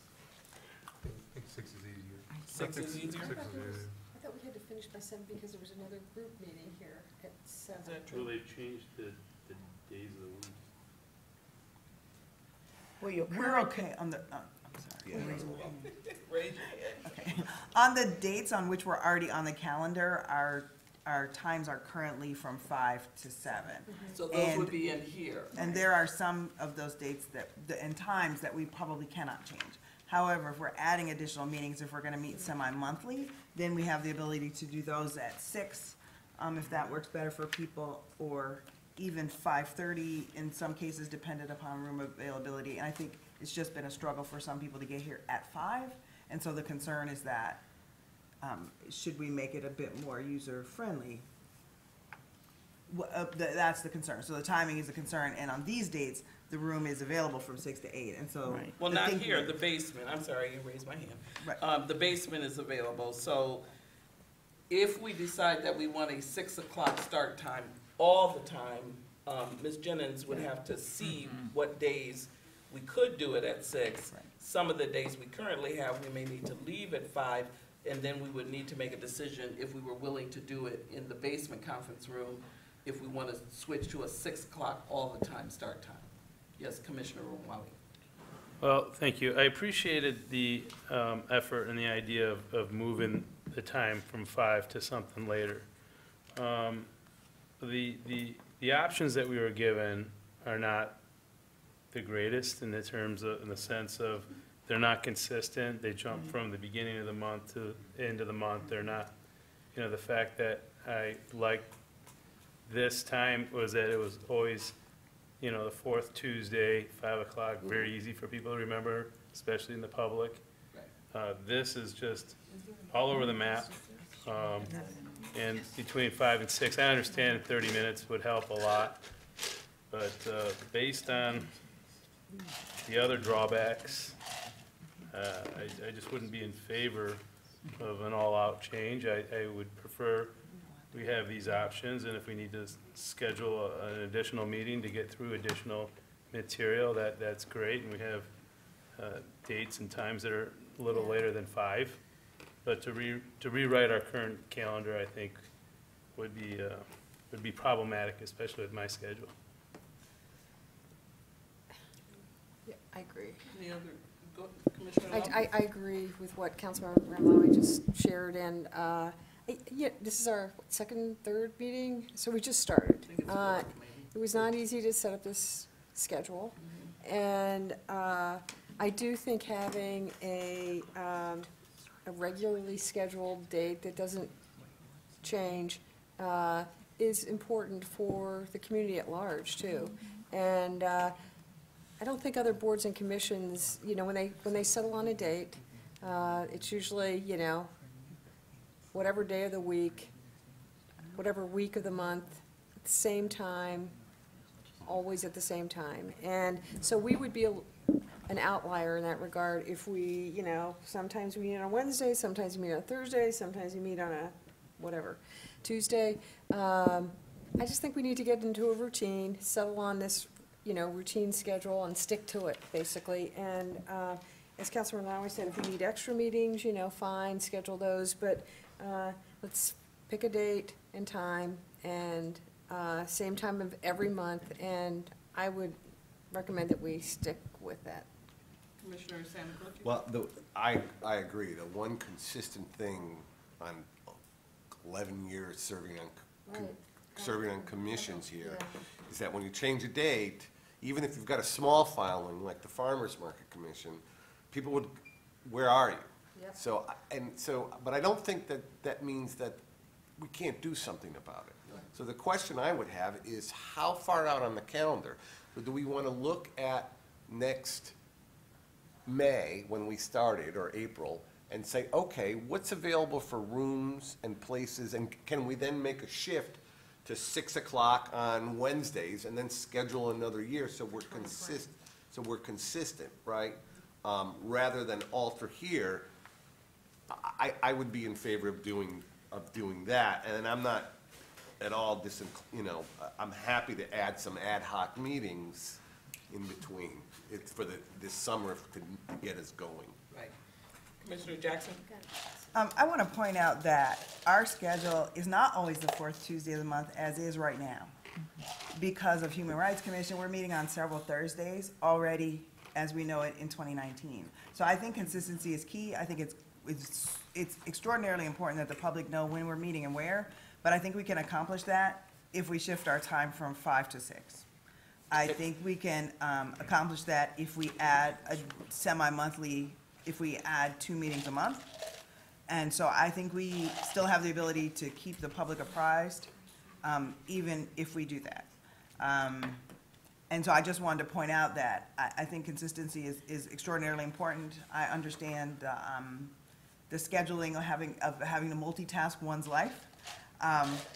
I think 6 is easier. 6 is easier? 6 is easier. I thought we had to finish by 7 because there was another group meeting here at 7. Is that Well, true? they've changed the days of the week. Well, your We're current, okay on the, I'm sorry. Yeah. Raise your hand. Okay. On the dates on which we're already on the calendar, our times are currently from 5 to 7. So those would And- be in here. And there are some of those dates and times that we probably cannot change. However, if we're adding additional meetings, if we're gonna meet semi-monthly, then we have the ability to do those at 6, if that works better for people, or even 5:30 in some cases, dependent upon room availability. And I think it's just been a struggle for some people to get here at 5. And so the concern is that, should we make it a bit more user-friendly? That's the concern. So the timing is a concern, and on these dates, the room is available from 6 to 8, and so. Right. Well, the not thinking- here, the basement, I'm sorry, you raised my hand. Right. The basement is available, so if we decide that we want a 6 o'clock start time all the time, Ms. Jennings would have to see what days we could do it at 6. Right. Some of the days we currently have, we may need to leave at 5, and then we would need to make a decision if we were willing to do it in the basement conference room, if we want to switch to a 6 o'clock all the time start time. Yes, Commissioner Romali. Well, thank you. I appreciated the effort and the idea of moving the time from 5 to something later. The options that we were given are not the greatest in the sense of they're not consistent. They jump from the beginning of the month to the end of the month. They're not, the fact that I like this time was that it was always, you know, the fourth Tuesday, 5 o'clock, very easy for people to remember, especially in the public. This is just all over the map. And between 5 and 6, I understand 30 minutes would help a lot, but based on the other drawbacks, I just wouldn't be in favor of an all-out change. I would prefer we have these options, and if we need to schedule an additional meeting to get through additional material, that's great, and we have dates and times that are a little later than 5. But to rewrite our current calendar, I think, would be problematic, especially with my schedule. Yeah, I agree. Any other, Commissioner Love? I agree with what Councilmember Ramlowy just shared, and, yeah, this is our second, third meeting, so we just started. It was not easy to set up this schedule, and I do think having a regularly scheduled date that doesn't change is important for the community at large, too. And I don't think other boards and commissions, you know, when they settle on a date, it's usually, you know, whatever day of the week, whatever week of the month, at the same time, always at the same time. And so we would be an outlier in that regard if we, you know, sometimes we meet on Wednesday, sometimes we meet on Thursday, sometimes we meet on a, whatever, Tuesday. I just think we need to get into a routine, settle on this, you know, routine schedule and stick to it, basically. And as Councilman Lowry said, if we need extra meetings, you know, fine, schedule those, but let's pick a date and time and same time of every month, and I would recommend that we stick with that. Commissioner Santacroce? Well, I agree. The one consistent thing on 11 years serving on commissions here is that when you change a date, even if you've got a small following, like the Farmers Market Commission, people would, where are you? Yep. But I don't think that means that we can't do something about it. So the question I would have is, how far out on the calendar? So do we want to look at next May, when we started, or April, and say, okay, what's available for rooms and places, and can we then make a shift to 6 o'clock on Wednesdays, and then schedule another year so we're consistent, right? Rather than alter here, I would be in favor of doing that, and I'm not at all I'm happy to add some ad hoc meetings in between. It's for this summer to get us going. Right. Commissioner Jackson? I want to point out that our schedule is not always the fourth Tuesday of the month, as is right now. Because of Human Rights Commission, we're meeting on several Thursdays already, as we know it, in 2019. So I think consistency is key. I think it's extraordinarily important that the public know when we're meeting and where, but I think we can accomplish that if we shift our time from 5 to 6. I think we can accomplish that if we add a semi-monthly, if we add 2 meetings a month. And so I think we still have the ability to keep the public apprised, even if we do that. And so I just wanted to point out that I think consistency is extraordinarily important. I understand the scheduling of having to multitask one's life.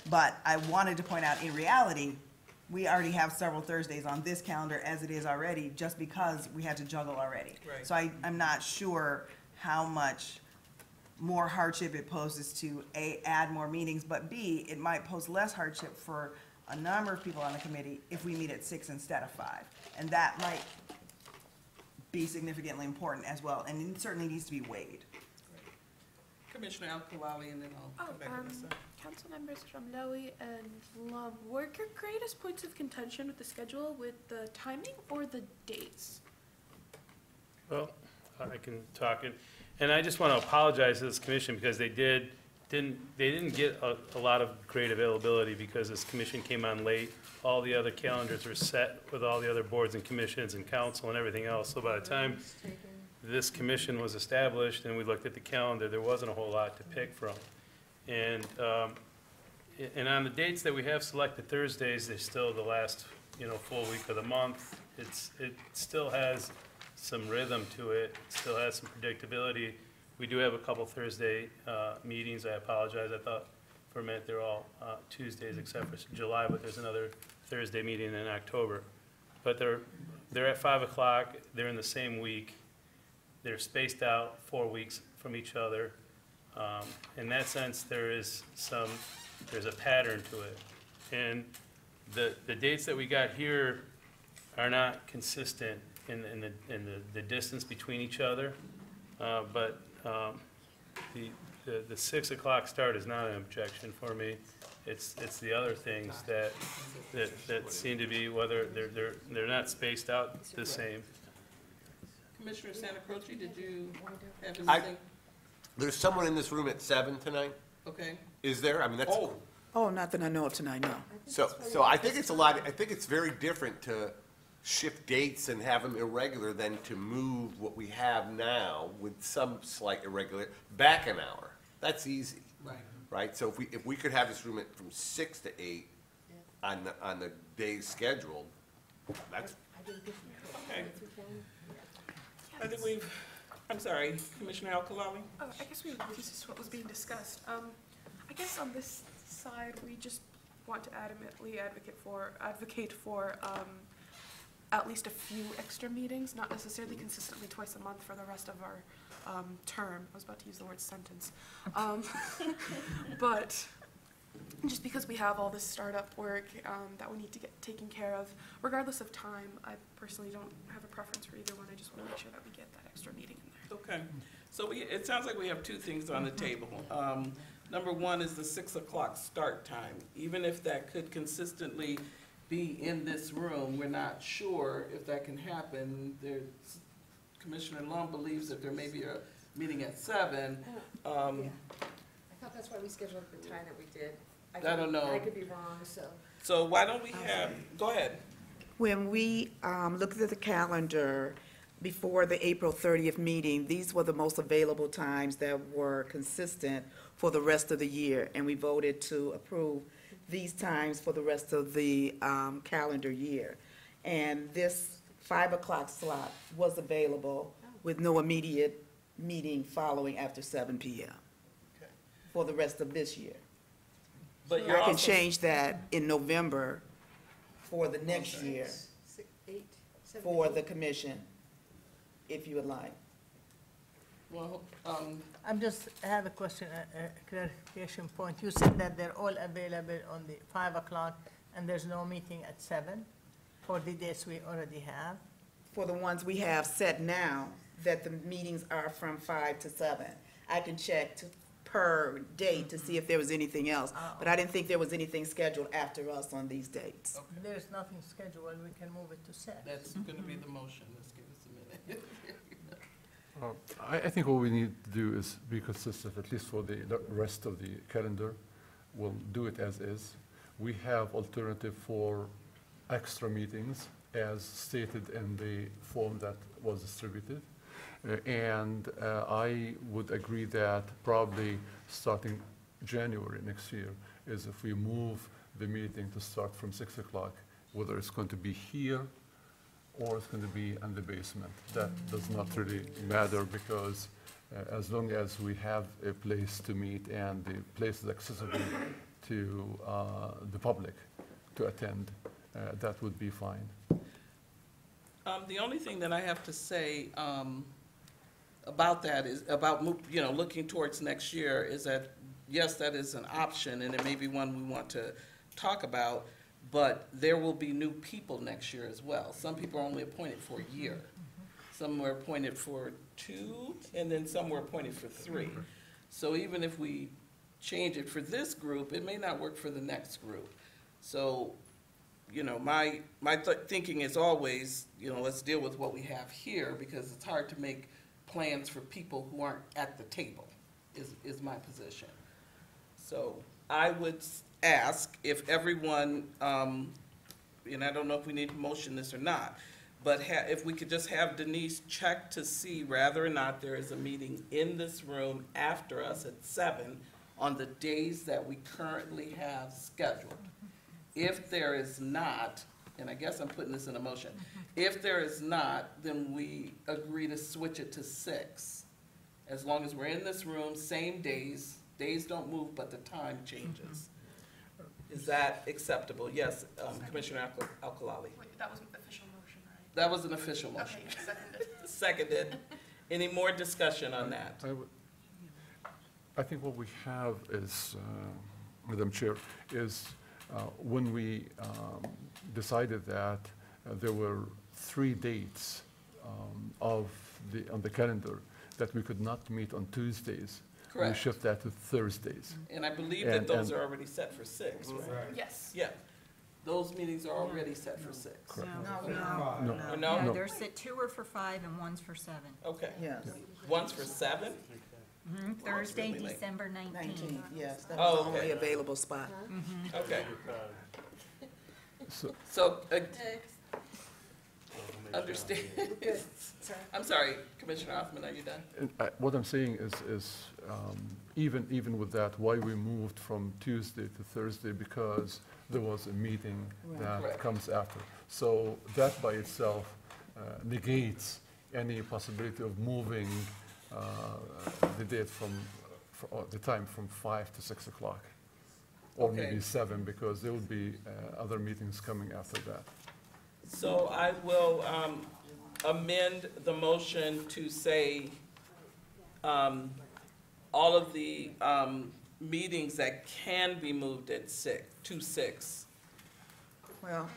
But I wanted to point out, in reality, we already have several Thursdays on this calendar as it is already, just because we had to juggle already. Right. So I'm not sure how much more hardship it poses to A, add more meetings, but B, it might pose less hardship for a number of people on the committee if we meet at 6 instead of 5. And that might be significantly important as well, and it certainly needs to be weighed. Commissioner Al-Khalali, and then I'll come back to this. Council members Ramlowy and Lum, were your greatest points of contention with the schedule with the timing or the dates? Well, I can talk, and I just want to apologize to this commission because they didn't get a lot of great availability because this commission came on late. All the other calendars were set with all the other boards and commissions and council and everything else. So by the time this commission was established and we looked at the calendar, there wasn't a whole lot to pick from. And And on the dates that we have selected, Thursdays, they're still the last, full week of the month. It still has some rhythm to it, it still has some predictability. We do have a couple Thursday meetings, I apologize, I thought for a minute they're all Tuesdays except for July, but there's another Thursday meeting in October. But they're at 5 o'clock, they're in the same week, they're spaced out 4 weeks from each other. In that sense, there's a pattern to it. And the dates that we got here are not consistent in the distance between each other. But the 6 o'clock start is not an objection for me. It's the other things that seem to be, whether they're not spaced out the same. Commissioner Santa Croce, did you have I- anything? There's someone in this room at 7 tonight? Okay. Is there? I mean, that's. Oh, not that I know of tonight, no. So I think it's a lot, I think it's very different to shift dates and have them irregular than to move what we have now with some slight irregular, back an hour. That's easy, Right. right? So if we could have this room from 6 to 8 on the days scheduled, that's, Okay. I think I'm sorry, Commissioner Al-Kalali? Oh, I guess this is what was being discussed. I guess on this side, we just want to adamantly advocate for at least a few extra meetings, not necessarily consistently twice a month for the rest of our term. I was about to use the word sentence. But just because we have all this startup work that we need to get taken care of, regardless of time, I personally don't have a preference for either one. I just want to make sure that we get that extra meeting in there. Okay, so it sounds like we have two things on the table. Number one is the 6 o'clock start time. Even if that could consistently be in this room, we're not sure if that can happen. Commissioner Lum believes that there may be a meeting at 7. I thought that's why we scheduled the time that we did. I don't know. I could be wrong, so. So why don't we have, go ahead. When we looked at the calendar before the April 30th meeting, these were the most available times that were consistent for the rest of the year, and we voted to approve these times for the rest of the calendar year. And this 5 o'clock slot was available with no immediate meeting following after 7 p.m. Okay. for the rest of this year. But you're I can also, change that in November for the next year for the commission, if you would like. well, I have a question, a clarification point. You said that they're all available on the 5 o'clock and there's no meeting at 7 for the dates we already have? For the ones we have set now, that the meetings are from 5 to 7. I can check per date to see if there was anything else, but I didn't think there was anything scheduled after us on these dates. There's nothing scheduled, we can move it to 6. that's gonna be the motion. Let's give us a minute. I think what we need to do is be consistent, at least for the rest of the calendar. We'll do it as is. We have alternative for extra meetings as stated in the form that was distributed. And I would agree that probably starting January next year is if we move the meeting to start from 6 o'clock, whether it's going to be here or it's going to be in the basement. That does not really matter because as long as we have a place to meet and the place is accessible to the public to attend, that would be fine. The only thing that I have to say about that is, about, looking towards next year, is that, yes, that is an option, and it may be one we want to talk about, but there will be new people next year as well. Some people are only appointed for a year. Some were appointed for 2, and then some were appointed for 3. So even if we change it for this group, it may not work for the next group. So, my thinking is always, let's deal with what we have here, because it's hard to make plans for people who aren't at the table, is my position. So I would ask if everyone, and I don't know if we need to motion this or not, but if we could just have Denise check to see whether or not there is a meeting in this room after us at 7 on the days that we currently have scheduled. If there is not, and I guess I'm putting this in a motion, if there is not, then we agree to switch it to 6. As long as we're in this room, same days, days don't move, but the time changes. Is that acceptable? Yes, Commissioner Alkalali. Wait, that was an official motion, right? That was an official motion. Okay, seconded. Seconded. Any more discussion on that? I think what we have is, Madam Chair, is when we decided that there were 3 dates on the calendar that we could not meet on Tuesdays. Correct. We shift that to Thursdays. And I believe that And- those and- are already set for 6, right? Yes. Yeah, those meetings are already set for 6. Correct. No, No. Or No, no? there's 2 are for 5 and 1's for 7. Okay. Yes, One's for 7? Thursday, really late. December 19th. 19, yes, that's Oh, the okay. only available spot. Okay. So So, understand. I'm sorry, Commissioner Hoffman, are you done? And what I'm saying is even with that, why we moved from Tuesday to Thursday, because there was a meeting that Correct. comes after. So that by itself negates any possibility of moving the date the time from 5 to 6 o'clock, or Okay. maybe 7, because there will be other meetings coming after that. So I will amend the motion to say all of the meetings that can be moved at 6. Well,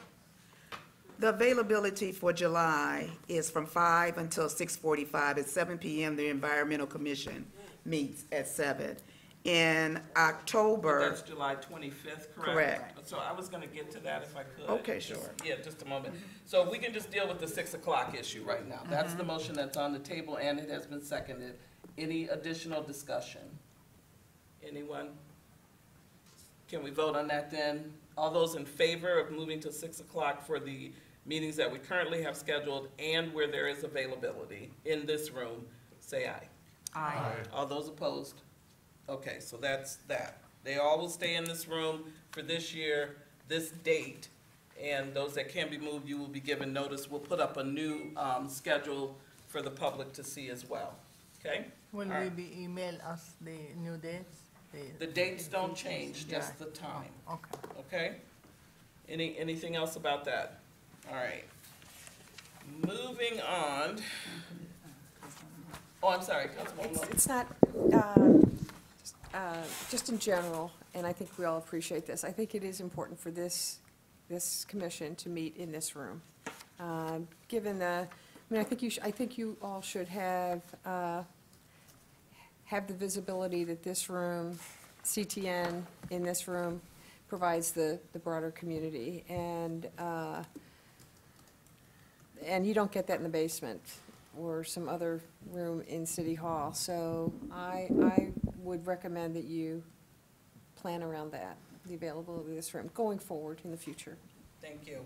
the availability for July is from 5 until 6:45. At 7 PM, the Environmental Commission meets at 7. In October, That's July 25th, correct? Correct. So I was gonna get to that if I could. Okay, Just- sure. Yeah, just a moment. So we can just deal with the 6 o'clock issue right now. That's the motion that's on the table and it has been seconded. Any additional discussion? Anyone? Can we vote on that then? All those in favor of moving to 6 o'clock for the meetings that we currently have scheduled and where there is availability in this room, say aye. Aye. All those opposed? Okay, so that's that. They all will stay in this room for this year, this date, and those that can be moved, you will be given notice. We'll put up a new schedule for the public to see as well, okay? Will All we right. be email us the new dates? The dates don't change, just the time, Okay. okay? Anything else about that? All right. Moving on. Oh, I'm sorry, Councilwoman. Lo- It's not, just in general, and I think we all appreciate this, I think it is important for this commission to meet in this room. Given the, I think you all should have the visibility that this room, CTN in this room, provides the broader community. And you don't get that in the basement or some other room in City Hall. So I would recommend that you plan around that, the availability of this room, going forward in the future. Thank you.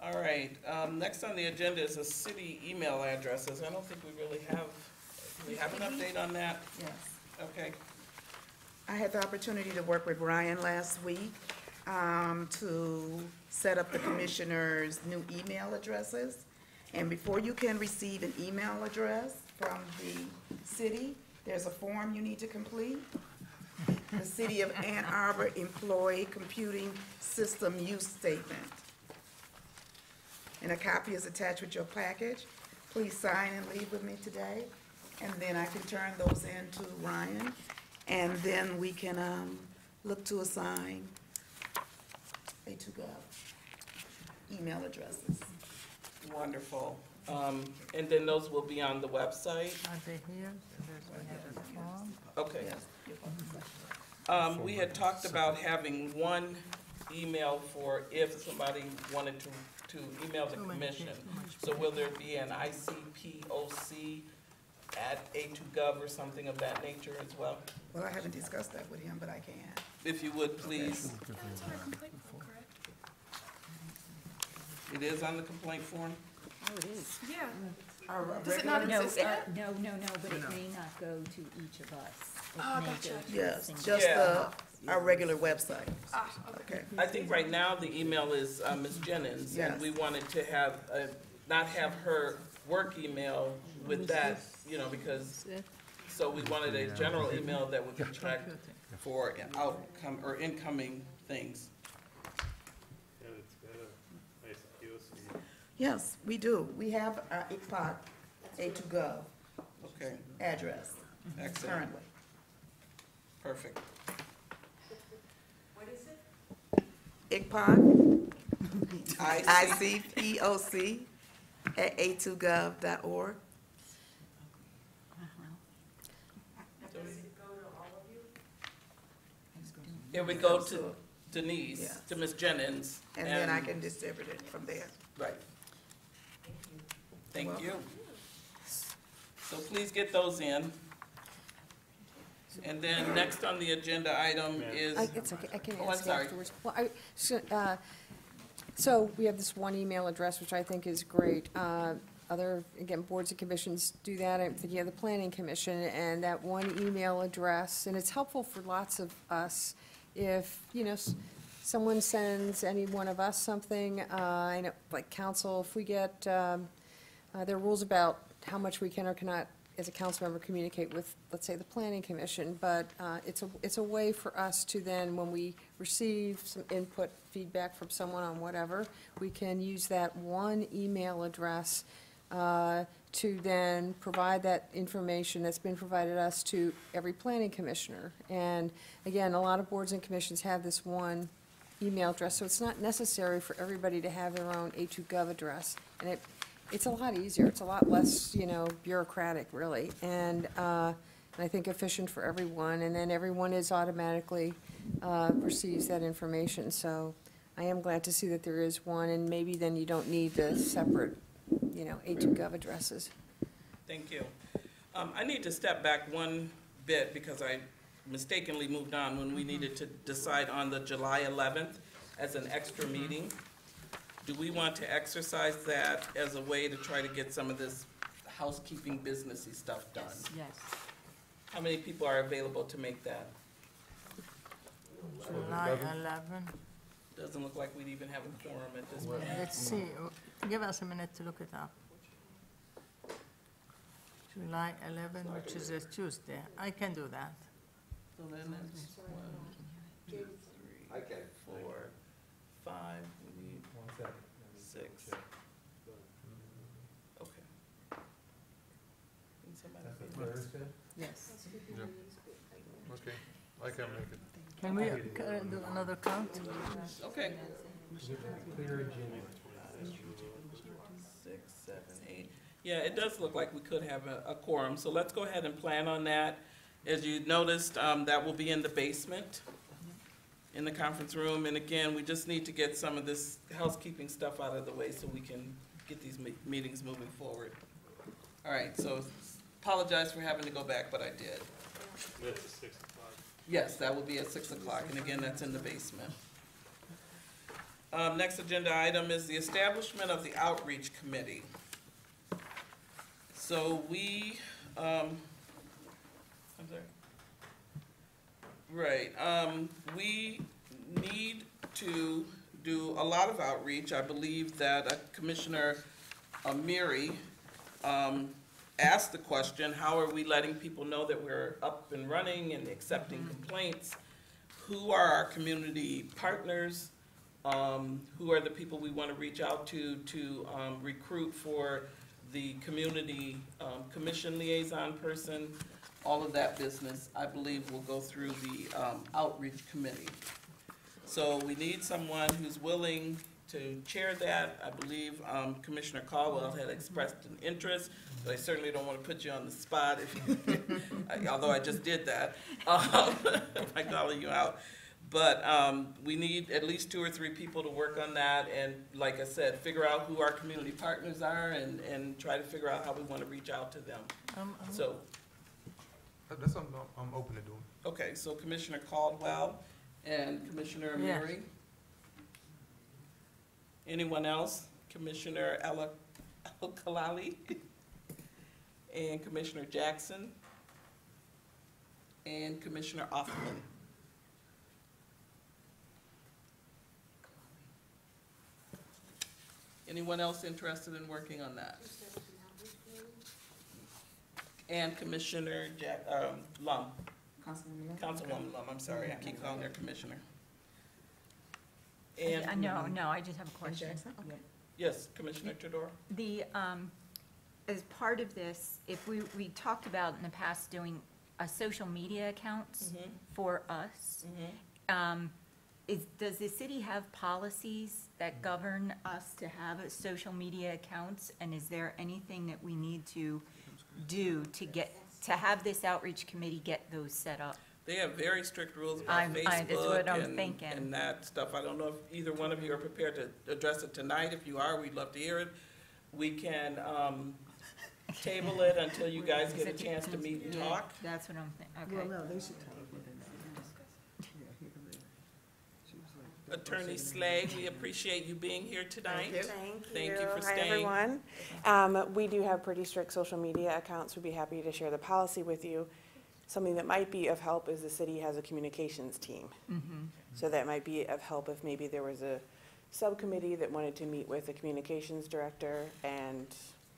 All right, next on the agenda is the city email addresses. I don't think we really have, do we have an update on that? yes. Okay, I had the opportunity to work with Ryan last week to set up the commissioners' new email addresses. And before you can receive an email address from the city, there's a form you need to complete. The City of Ann Arbor Employee Computing System Use Statement. And a copy is attached with your package. Please sign and leave with me today, and then I can turn those in to Ryan, and then we can look to assign A2Gov email addresses. wonderful. And then those will be on the website? Are they here? There's another form. Okay. Yes. We had talked about having one email for if somebody wanted to email the commission. So will there be an ICPOC@A2Gov or something of that nature as well? Well, I haven't discussed that with him, but I can. If you would, please. That's on our complaint form, correct? It is on the complaint form? Oh, it is. Yeah. Does it not No, exist yet? no, but it may not go to each of us. It Ah, may gotcha. go to a Yes, single- just Yeah. our regular website. Ah, okay. Okay. I think right now the email is Ms. Jennings, and Yes. we wanted to have, not have her work email with that, you know, because, so we wanted a general email that we could track for outcome, or incoming things. Yeah, it's got a nice POC. Yes, we do. We have our ICPOC A2Gov Okay, address excellent, currently. perfect. ICPOC, I ICPOC at a2gov.org. It would go to Denise, Yes. to Ms. Jennings. And then I can distribute it from there. Right. Thank you. So please get those in. And then next on the agenda item is, It's okay, I can Oh, I'm ask sorry. afterwards. Well, so we have this one email address, which I think is great. Other, again, boards and commissions do that. I'm thinking of the planning commission and that one email address. And it's helpful for lots of us if, you know, someone sends any one of us something, I know, like council, if we get, there are rules about how much we can or cannot, as a council member, communicate with, let's say, the planning commission, but it's a way for us to then, when we receive some input, feedback from someone on whatever, we can use that one email address to then provide that information that's been provided us to every planning commissioner. And again, a lot of boards and commissions have this one email address, so it's not necessary for everybody to have their own A2Gov address. And it's a lot easier, it's a lot less, you know, bureaucratic, really, and I think efficient for everyone, and then everyone is automatically receives that information, so I am glad to see that there is one, and maybe then you don't need the separate, you know, A2Gov addresses. thank you. I need to step back one bit because I mistakenly moved on when we needed to decide on the July 11th as an extra meeting. Do we want to exercise that as a way to try to get some of this housekeeping businessy stuff done? Yes. How many people are available to make that? July 11. Doesn't look like we'd even have a quorum at this point. Let's see, give us a minute to look it up. July 11, which is a Tuesday. I can do that. So then that's 1, 2, 3, I can. 4, 5, we need 6. Okay. Can somebody put this? Yes. Okay, I can make it. Can we do another count? Okay. 6, 7, 8. Yeah, it does look like we could have a quorum, so let's go ahead and plan on that. As you noticed, that will be in the basement, in the conference room, and again, we just need to get some of this housekeeping stuff out of the way so we can get these meetings moving forward. All right, so apologize for having to go back, but I did. That's 6 o'clock. Yes, that will be at 6 o'clock, and again, that's in the basement. Next agenda item is the establishment of the outreach committee. So we, I'm sorry. Right, we need to do a lot of outreach. I believe that Commissioner Amiri asked the question, how are we letting people know that we're up and running and accepting complaints? Who are our community partners? Who are the people we want to reach out to recruit for the community commission liaison person? All of that business, I believe, will go through the outreach committee. So we need someone who's willing to chair that. I believe Commissioner Caldwell had expressed an interest, but I certainly don't want to put you on the spot, although I just did that by calling you out. But we need at least 2 or 3 people to work on that, and like I said, figure out who our community partners are and try to figure out how we want to reach out to them. So, That's something I'm open to doing. okay, so Commissioner Caldwell and Commissioner Yes. Amiri. Anyone else? Commissioner El-Kalali? and Commissioner Jackson, and Commissioner Offman. Anyone else interested in working on that? And Commissioner Lum. Councilwoman Lum, I'm sorry, I keep calling her Commissioner. And, No, I just have a question. yes, Commissioner Todor? The, as part of this, if we talked about in the past doing a social media accounts for us. Does the city have policies that govern us to have a social media accounts? And is there anything that we need to do to have this outreach committee get those set up? They have very strict rules about that's what Facebook I'm thinking. and that stuff. I don't know if either one of you are prepared to address it tonight. If you are, we'd love to hear it. We can table it until you guys get a chance to meet and talk. That's what I'm thinking, okay. Well, no, they should tell us. Attorney Slay, we appreciate you being here tonight. Thank you. Thank you for Hi, staying. everyone. We do have pretty strict social media accounts. We'd be happy to share the policy with you. Something that might be of help is the city has a communications team. So that might be of help if maybe there was a subcommittee that wanted to meet with the communications director and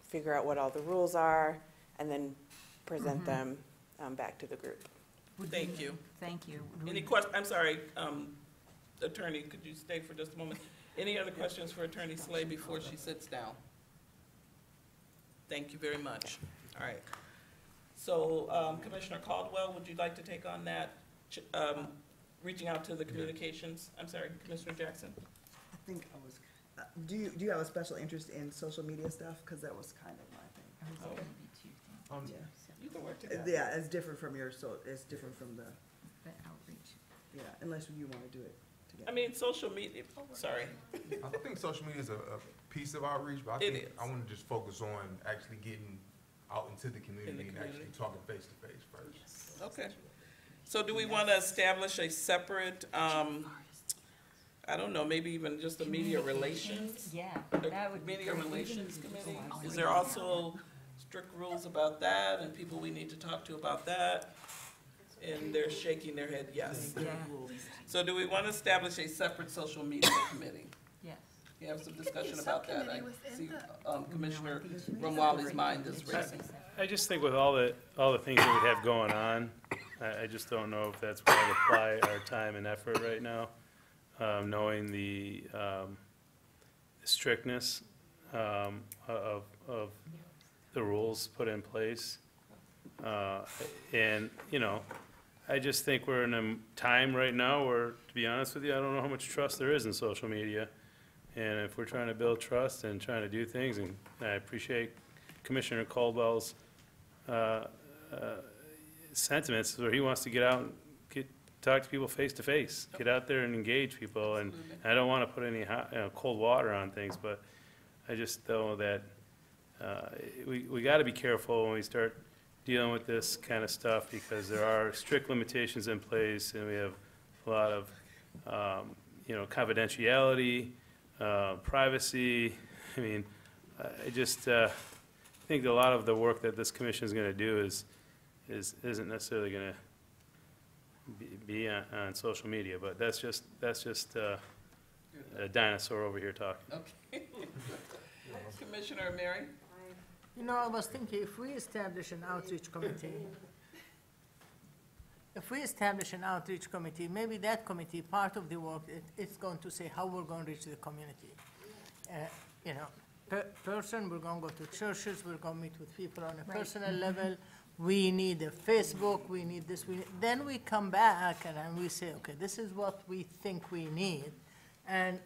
figure out what all the rules are, and then present them back to the group. Thank you. Thank you. Any questions? I'm sorry, Attorney, could you stay for just a moment? Any other questions for Attorney Slay before she sits down? Thank you very much. All right. So, Commissioner Caldwell, would you like to take on that, reaching out to the communications? I'm sorry, Commissioner Jackson? I think I was, do you have a special interest in social media stuff? Because that was kind of my thing. Yeah. You can work together. Yeah, it's different from your, so it's different from the, outreach. yeah, unless you want to do it together. I mean, social media, sorry. I think social media is a piece of outreach, but I It think is. I want to just focus on actually getting out into the community and actually community. talking face to face first. Okay. So do we want to establish a separate, I don't know, maybe even just a media relations? Yeah, a that would be Media great. relations committee? Is there also strict rules about that and people we need to talk to about that? And they're shaking their head, yes. Yeah, So do we want to establish a separate social media committee? yes. You have some It could be a discussion about that. I subcommittee within see the- Commissioner Ramwali's mind is racing. I just think with all the things that we have going on, I just don't know if that's where I'd apply our time and effort right now, knowing the strictness of the rules put in place. And, you know, I just think we're in a time right now where, to be honest with you, I don't know how much trust there is in social media. And if we're trying to build trust and trying to do things, and I appreciate Commissioner Caldwell's sentiments where he wants to get out and talk to people face to face, get out there and engage people. And I don't want to put any hot, cold water on things, but I just know that we got to be careful when we start dealing with this kind of stuff, because there are strict limitations in place, and we have a lot of, confidentiality, privacy. I mean, I just think that a lot of the work that this commission is going to do isn't necessarily going to be on social media, but that's just a dinosaur over here talking. Okay. Commissioner Mary? You know, I was thinking, if we establish an outreach committee, maybe that committee, part of the work, it's going to say how we're going to reach the community. Person, we're going to go to churches, we're going to meet with people on a personal level. We need a Facebook, we need this, then we come back and we say, okay, this is what we think we need. And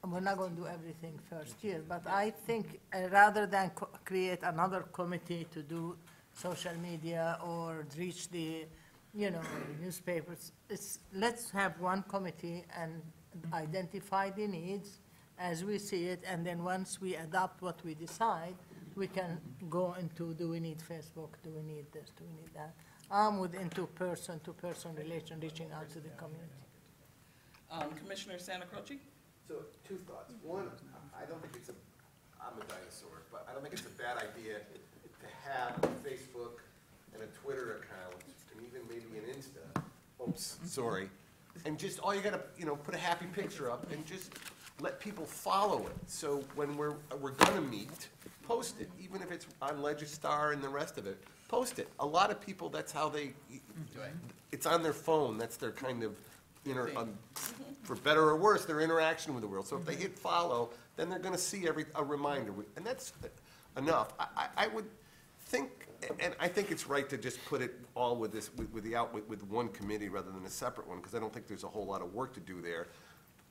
we're not going to do everything first year, but I think rather than create another committee to do social media or reach the, newspapers, let's have one committee and identify the needs as we see it, and then once we adopt what we decide, we can go into, do we need Facebook, do we need this, do we need that? I'm with into person-to-person relation, reaching out to the community. Commissioner Santa Croce? So, two thoughts. One, I'm a dinosaur, but I don't think it's a bad idea to have a oops, sorry. And just, all you gotta, put a happy picture up and just let people follow it. So when we're gonna meet, post it, even if it's on Legistar and the rest of it, post it. A lot of people, that's how they, it's on their phone, that's their kind of, for better or worse, their interaction with the world. So if they hit follow, then they're gonna see a reminder, and that's enough. I would think, and I think it's right to just put it all with with one committee rather than a separate one, because I don't think there's a whole lot of work to do there,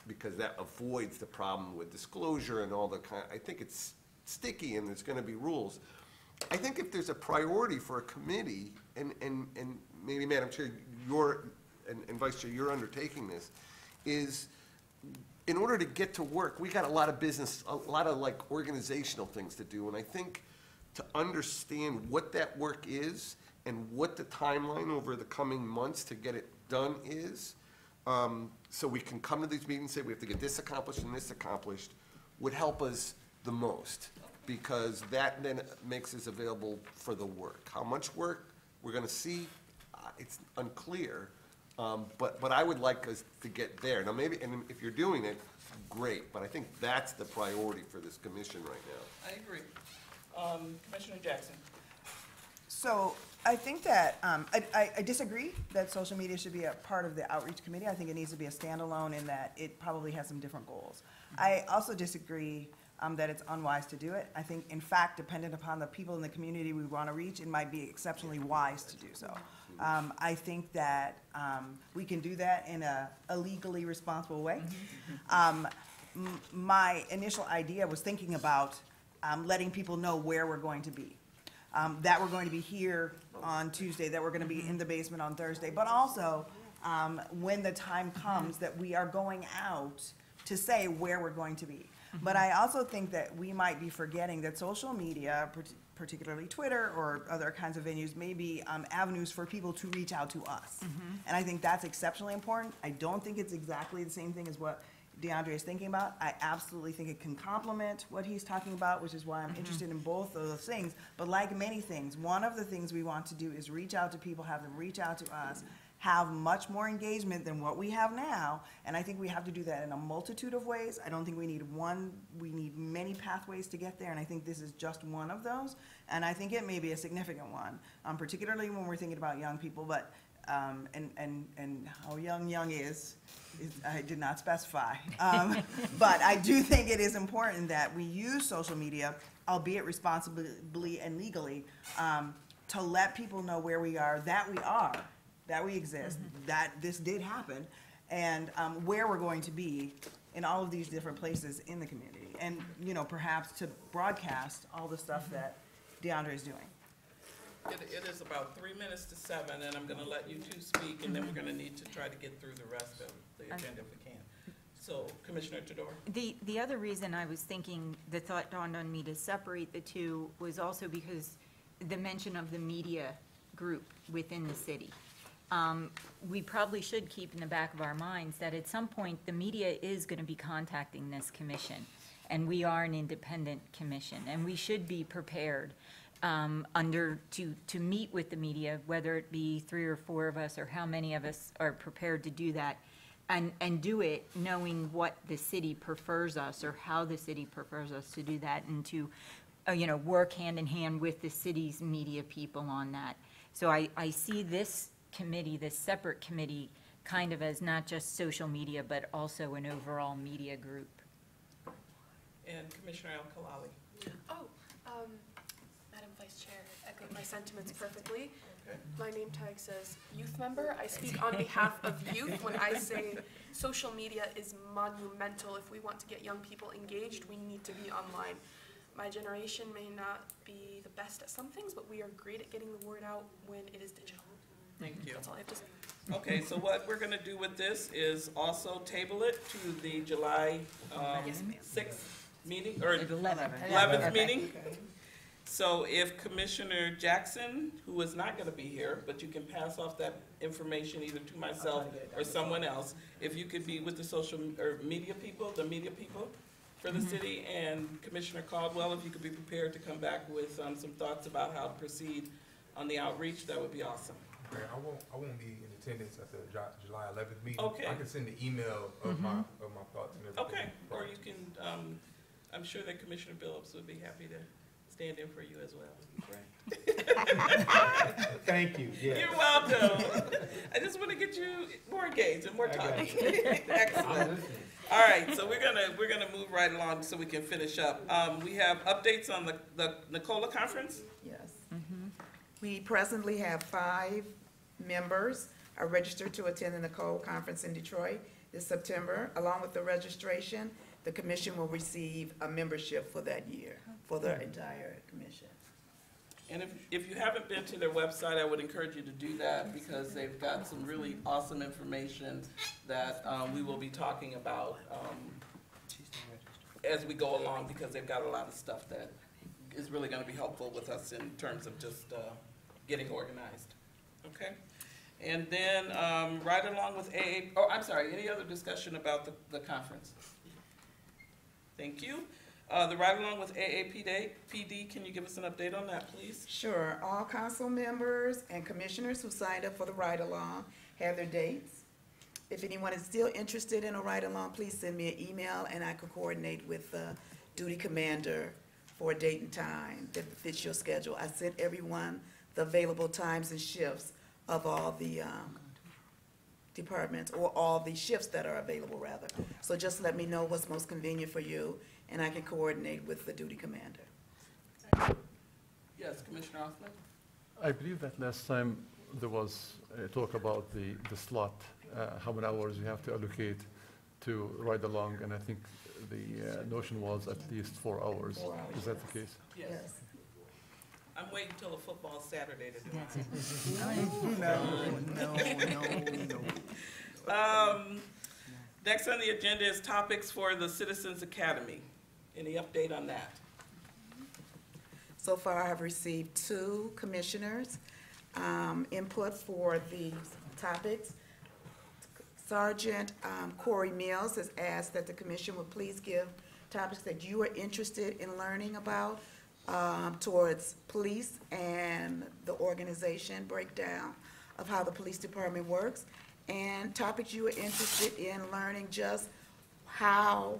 because that avoids the problem with disclosure and all the I think it's sticky and there's gonna be rules. I think if there's a priority for a committee, and maybe Madam Chair, and Vice Chair, you're undertaking this, is in order to get to work, we got a lot of business, a lot of organizational things to do, and I think to understand what that work is and what the timeline over the coming months to get it done is, so we can come to these meetings and say we have to get this accomplished and this accomplished, would help us the most, because that then makes us available for the work. How much work we're gonna see, it's unclear, but I would like us to get there. Now maybe, and if you're doing it, great, but I think that's the priority for this commission right now. I agree. Commissioner Jackson. So I think that, I disagree that social media should be a part of the outreach committee. I think it needs to be a standalone in that it probably has some different goals. I also disagree that it's unwise to do it. I think, in fact, dependent upon the people in the community we want to reach, it might be exceptionally wise to do so. I think that we can do that in a legally responsible way. My initial idea was thinking about letting people know where we're going to be. That we're going to be here on Tuesday, that we're going to be in the basement on Thursday, but also when the time comes that we are going out to say where we're going to be. But I also think that we might be forgetting that social media, particularly Twitter or other kinds of venues, may be avenues for people to reach out to us. And I think that's exceptionally important. I don't think it's exactly the same thing as what DeAndre is thinking about. I absolutely think it can complement what he's talking about, which is why I'm interested in both of those things. But like many things, one of the things we want to do is reach out to people, have them reach out to us, have much more engagement than what we have now, and I think we have to do that in a multitude of ways. I don't think we need one, we need many pathways to get there, and I think this is just one of those, and I think it may be a significant one, particularly when we're thinking about young people, but, and how young is I did not specify. But I do think it is important that we use social media, albeit responsibly and legally, to let people know where we are, that we exist, that this did happen, and where we're going to be in all of these different places in the community. And, perhaps to broadcast all the stuff that DeAndre is doing. It is about 3 minutes to 7, and I'm gonna let you two speak, and then we're gonna need to try to get through the rest of the agenda if we can. So, Commissioner Todor. The other reason I was thinking, the thought dawned on me to separate the two was also because the mention of the media group within the city. We probably should keep in the back of our minds that at some point, the media is going to be contacting this commission, and we are an independent commission, and we should be prepared to meet with the media, whether it be 3 or 4 of us, or how many of us are prepared to do that, and do it knowing what the city prefers us, or how the city prefers us to do that, and to work hand in hand with the city's media people on that. So I see this committee, this separate committee, kind of as not just social media, but also an overall media group. And Commissioner Al-Khalali. Madam Vice Chair, echoed my sentiments perfectly. Okay. My name tag says youth member. I speak on behalf of youth when I say social media is monumental. If we want to get young people engaged, we need to be online. My generation may not be the best at some things, but we are great at getting the word out when it is digital. Thank you. That's all I have to say. Okay, so what we're gonna do with this is also table it to the July Yes, ma'am. 6th meeting, or 11th. 11th meeting. So if Commissioner Jackson, who is not gonna be here, but you can pass off that information either to myself or someone else, if you could be with the social, or media people for the city, and Commissioner Caldwell, if you could be prepared to come back with some thoughts about how to proceed on the outreach, that would be awesome. Okay, I won't be in attendance at the July 11th meeting. Okay. I can send the email of my thoughts and everything. Okay, or you can, I'm sure that Commissioner Billups would be happy to stand in for you as well, right? Thank you, yes. You're welcome. I just want to get you more engaged and more talking. Excellent. All right, so we're gonna move right along so we can finish up. We have updates on the Nicola conference? Yes. We presently have 5 members are registered to attend the Nicole Conference in Detroit this September. Along with the registration, the commission will receive a membership for that year, for the entire commission. And if you haven't been to their website, I would encourage you to do that because they've got some really awesome information that we will be talking about as we go along, because they've got a lot of stuff that is really going to be helpful with us in terms of just getting organized. Okay? And then right along with any other discussion about the conference? Thank you. The ride along with AAPD, can you give us an update on that, please? Sure. All council members and commissioners who signed up for the ride-along have their dates. If anyone is still interested in a ride-along, please send me an email and I can coordinate with the duty commander for a date and time that fits your schedule. I sent everyone the available times and shifts of all the departments, or all the shifts that are available, rather. So just let me know what's most convenient for you, and I can coordinate with the duty commander. Yes, Commissioner Osman? I believe that last time there was a talk about the slot, how many hours you have to allocate to ride along, and I think the notion was at least 4 hours. 4 hours. Is that the case? Yes. I'm waiting till the football Saturday to do That's it. No. Next on the agenda is topics for the Citizens Academy. Any update on that? So far, I have received 2 commissioners' input for the topics. Sergeant Corey Mills has asked that the commission would please give topics that you are interested in learning about towards police and the organization breakdown of how the police department works, and topics you are interested in learning just how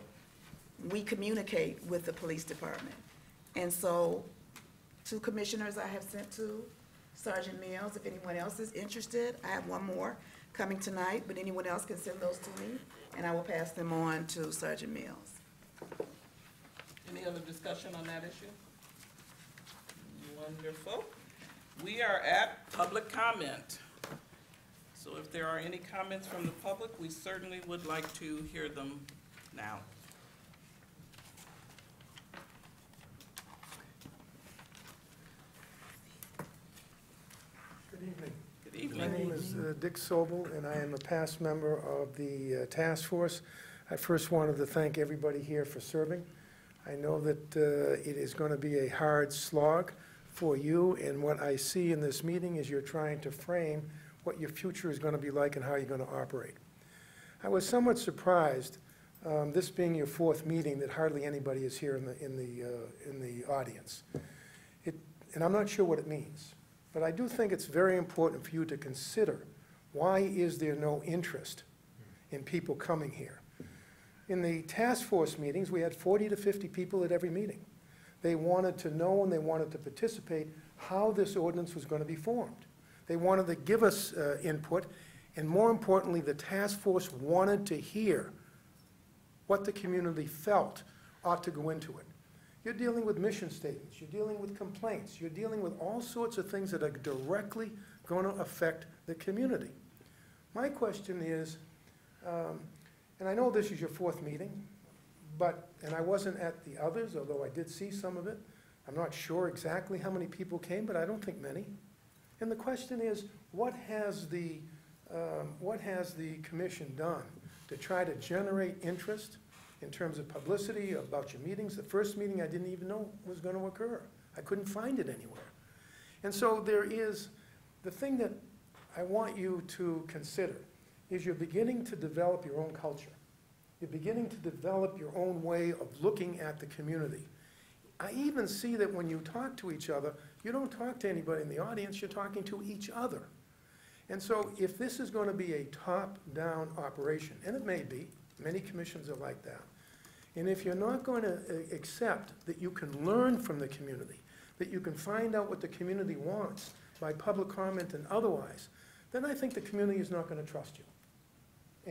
we communicate with the police department. And so 2 commissioners I have sent to Sergeant Mills. If anyone else is interested, I have 1 more coming tonight, but anyone else can send those to me, and I will pass them on to Sergeant Mills. Any other discussion on that issue? Wonderful. We are at public comment. So if there are any comments from the public, we certainly would like to hear them now. Good evening. Good My evening. name is Dick Sobel, and I am a past member of the task force. I first wanted to thank everybody here for serving. I know that it is going to be a hard slog for you, and what I see in this meeting is you're trying to frame what your future is going to be like and how you're going to operate. I was somewhat surprised, this being your 4th meeting, that hardly anybody is here in the audience. And I'm not sure what it means, but I do think it's very important for you to consider, why is there no interest in people coming here? In the task force meetings, we had 40 to 50 people at every meeting. They wanted to know and they wanted to participate how this ordinance was going to be formed. They wanted to give us input, and more importantly, the task force wanted to hear what the community felt ought to go into it. You're dealing with mission statements, you're dealing with complaints, you're dealing with all sorts of things that are directly going to affect the community. My question is, and I know this is your 4th meeting, and I wasn't at the others, although I did see some of it. I'm not sure exactly how many people came, but I don't think many. And the question is, what has the commission done to try to generate interest in terms of publicity about your meetings? The first meeting I didn't even know was going to occur. I couldn't find it anywhere. And so there is, the thing that I want you to consider is you're beginning to develop your own culture. You're beginning to develop your own way of looking at the community. I even see that when you talk to each other, You don't talk to anybody in the audience, you're talking to each other. And so if this is going to be a top-down operation, and it may be, many commissions are like that, and if you're not going to accept that you can learn from the community, that you can find out what the community wants by public comment and otherwise, then I think the community is not going to trust you.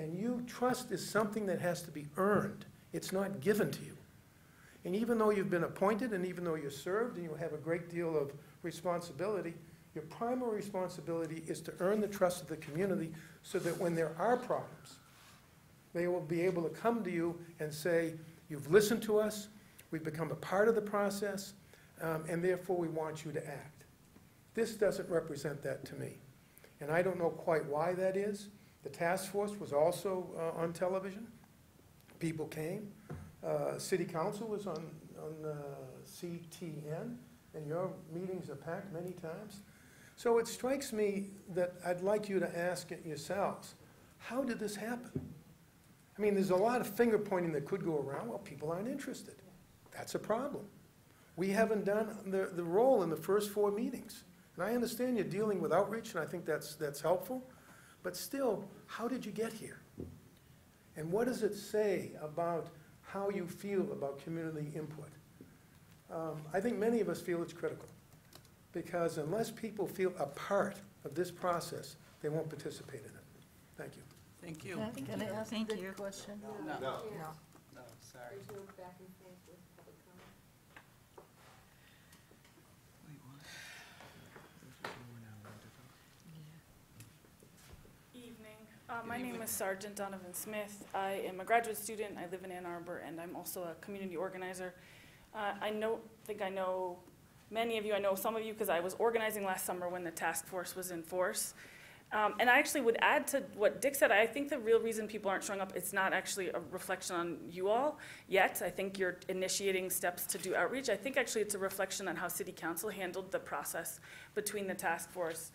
And trust is something that has to be earned. It's not given to you. And even though you've been appointed, and even though you're served, and you have a great deal of responsibility, your primary responsibility is to earn the trust of the community so that when there are problems, they will be able to come to you and say, you've listened to us, we've become a part of the process, and therefore we want you to act. This doesn't represent that to me. And I don't know quite why that is. The task force was also on television. People came. City council was on CTN, and your meetings are packed many times. So it strikes me that I'd like you to ask it yourselves, how did this happen? I mean, there's a lot of finger pointing that could go around. Well, people aren't interested. That's a problem. We haven't done the role in the first 4 meetings. And I understand you're dealing with outreach, and I think that's helpful. But still, how did you get here? And what does it say about how you feel about community input? I think many of us feel it's critical. Because unless people feel a part of this process, they won't participate in it. Thank you. Thank you. Can I ask a Thank quick you. question? No. No. No, sorry. There's no back and forth with public comment. Evening. My name is Sergeant Donovan Smith. I am a graduate student. I live in Ann Arbor, and I'm also a community organizer. I think I know many of you. I know some of you because I was organizing last summer when the task force was in force. And I actually would add to what Dick said. I think the real reason people aren't showing up, it's not actually a reflection on you all yet. I think you're initiating steps to do outreach. I think actually it's a reflection on how City Council handled the process between the task force,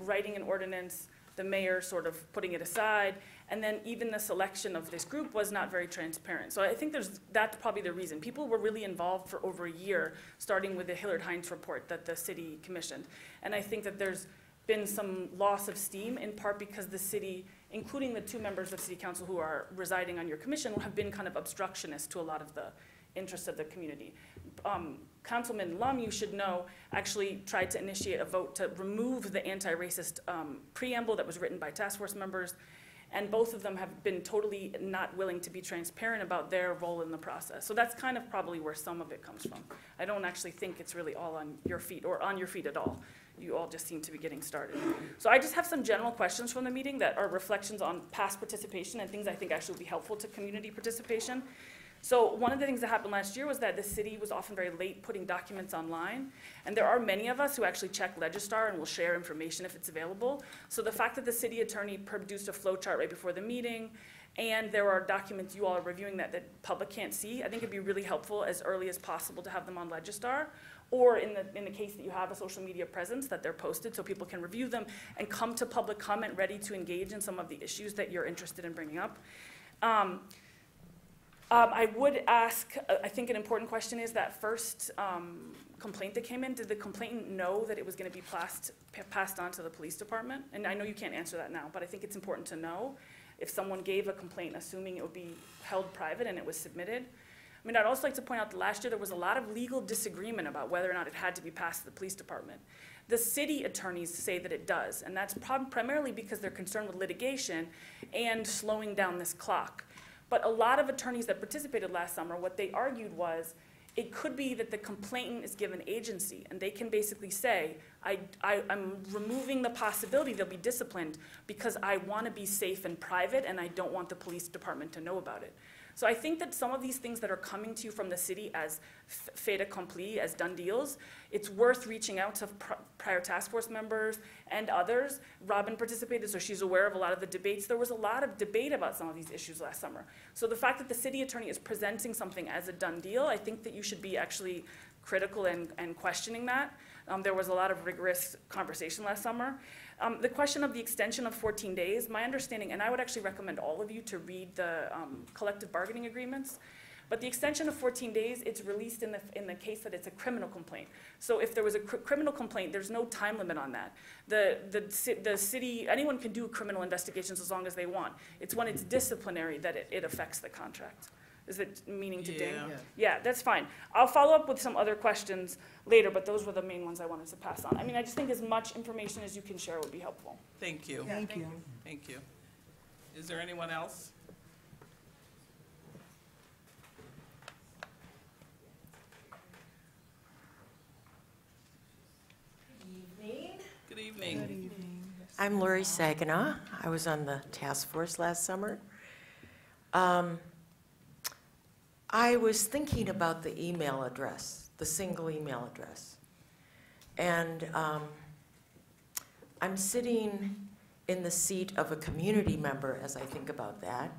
writing an ordinance, the mayor sort of putting it aside, and then even the selection of this group was not very transparent. So I think that's probably the reason. People were really involved for over a year, starting with the Hillard Hines report that the city commissioned. And I think that there's been some loss of steam, in part because the city, including the 2 members of City Council who are residing on your commission, have been kind of obstructionist to a lot of the interests of the community. Councilman Lum, you should know, actually tried to initiate a vote to remove the anti-racist preamble that was written by task force members, and both of them have been totally not willing to be transparent about their role in the process. So that's kind of probably where some of it comes from. I don't actually think it's really all on your feet, or on your feet at all. You all just seem to be getting started. So I just have some general questions from the meeting that are reflections on past participation and things I think actually will be helpful to community participation. So one of the things that happened last year was that the city was often very late putting documents online. And there are many of us who actually check Legistar and will share information if it's available. So the fact that the city attorney produced a flow chart right before the meeting, and there are documents you all are reviewing that the public can't see, I think it'd be really helpful as early as possible to have them on Legistar. Or in the case that you have a social media presence, that they're posted so people can review them and come to public comment ready to engage in some of the issues that you're interested in bringing up. I would ask, I think an important question is that first complaint that came in, did the complainant know that it was going to be passed on to the police department? And I know you can't answer that now, but I think it's important to know if someone gave a complaint assuming it would be held private and it was submitted. I mean, I'd also like to point out that last year there was a lot of legal disagreement about whether or not it had to be passed to the police department. The city attorneys say that it does, and that's primarily because they're concerned with litigation and slowing down this clock. But a lot of attorneys that participated last summer, what they argued was it could be that the complainant is given agency, and they can basically say, I'm removing the possibility they'll be disciplined because I want to be safe and private, and I don't want the police department to know about it. So I think that some of these things that are coming to you from the city as fait accompli, as done deals, it's worth reaching out to prior task force members and others. Robin participated, so she's aware of a lot of the debates. There was a lot of debate about some of these issues last summer. So the fact that the city attorney is presenting something as a done deal, I think that you should be actually critical and questioning that. There was a lot of rigorous conversation last summer. The question of the extension of 14 days, my understanding, and I would actually recommend all of you to read the collective bargaining agreements. But the extension of 14 days, it's released in the case that it's a criminal complaint. So if there was a criminal complaint, there's no time limit on that. The city, anyone can do criminal investigations as long as they want. It's when it's disciplinary that it affects the contract. Is it meaning to ding? Yeah. Yeah, that's fine. I'll follow up with some other questions later, but those were the main ones I wanted to pass on. I mean, I just think as much information as you can share would be helpful. Thank you. Thank you. Thank you. Is there anyone else? Good evening. I'm Lori Saginaw. I was on the task force last summer. I was thinking about the email address, the single email address. And I'm sitting in the seat of a community member as I think about that.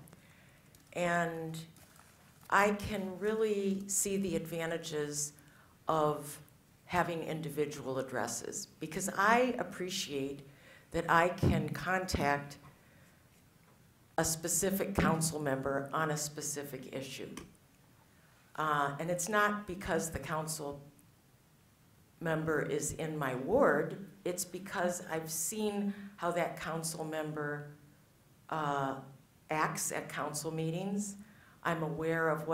And I can really see the advantages of having individual addresses, because I appreciate that I can contact a specific council member on a specific issue. And it's not because the council member is in my ward, it's because I've seen how that council member acts at council meetings. I'm aware of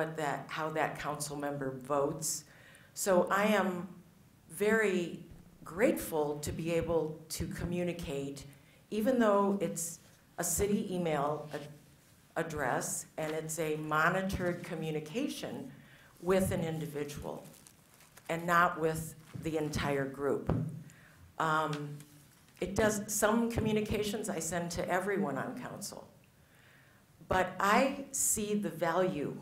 how that council member votes. So I am very grateful to be able to communicate, even though it's a city email address and it's a monitored communication with an individual and not with the entire group. Some communications I send to everyone on council. But I see the value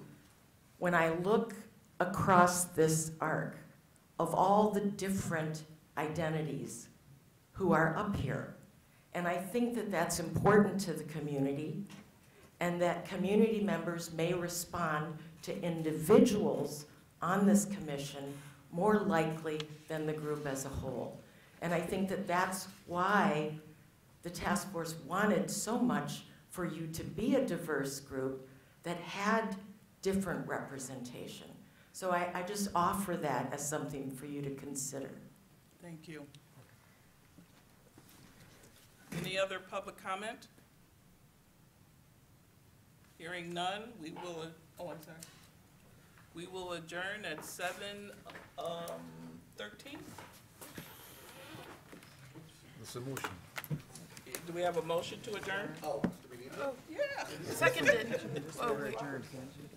when I look across this arc of all the different identities who are up here. And I think that that's important to the community, and that community members may respond to individuals on this commission more likely than the group as a whole. And I think that that's why the task force wanted so much for you to be a diverse group that had different representation. So I just offer that as something for you to consider. Thank you. Any other public comment? Hearing none, we will, I'm sorry. We will adjourn at 7:13. That's a motion. Do we have a motion to adjourn? Oh, do we need that? Yeah. Seconded. Oh, wait.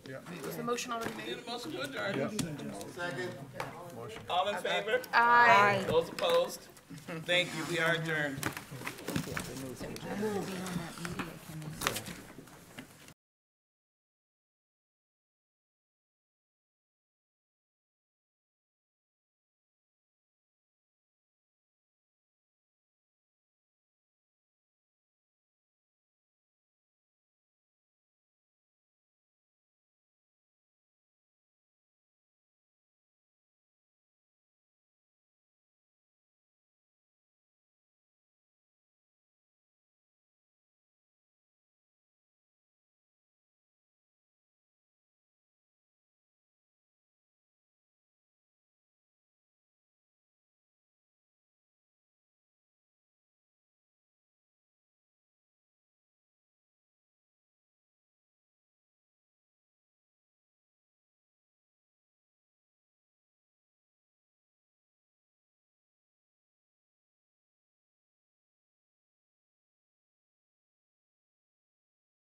Yeah. Was the motion already made? Need a motion to adjourn? Yeah. Second. Motion. All in favor? Aye. Those opposed? Thank you, we are adjourned. I will be on that meeting.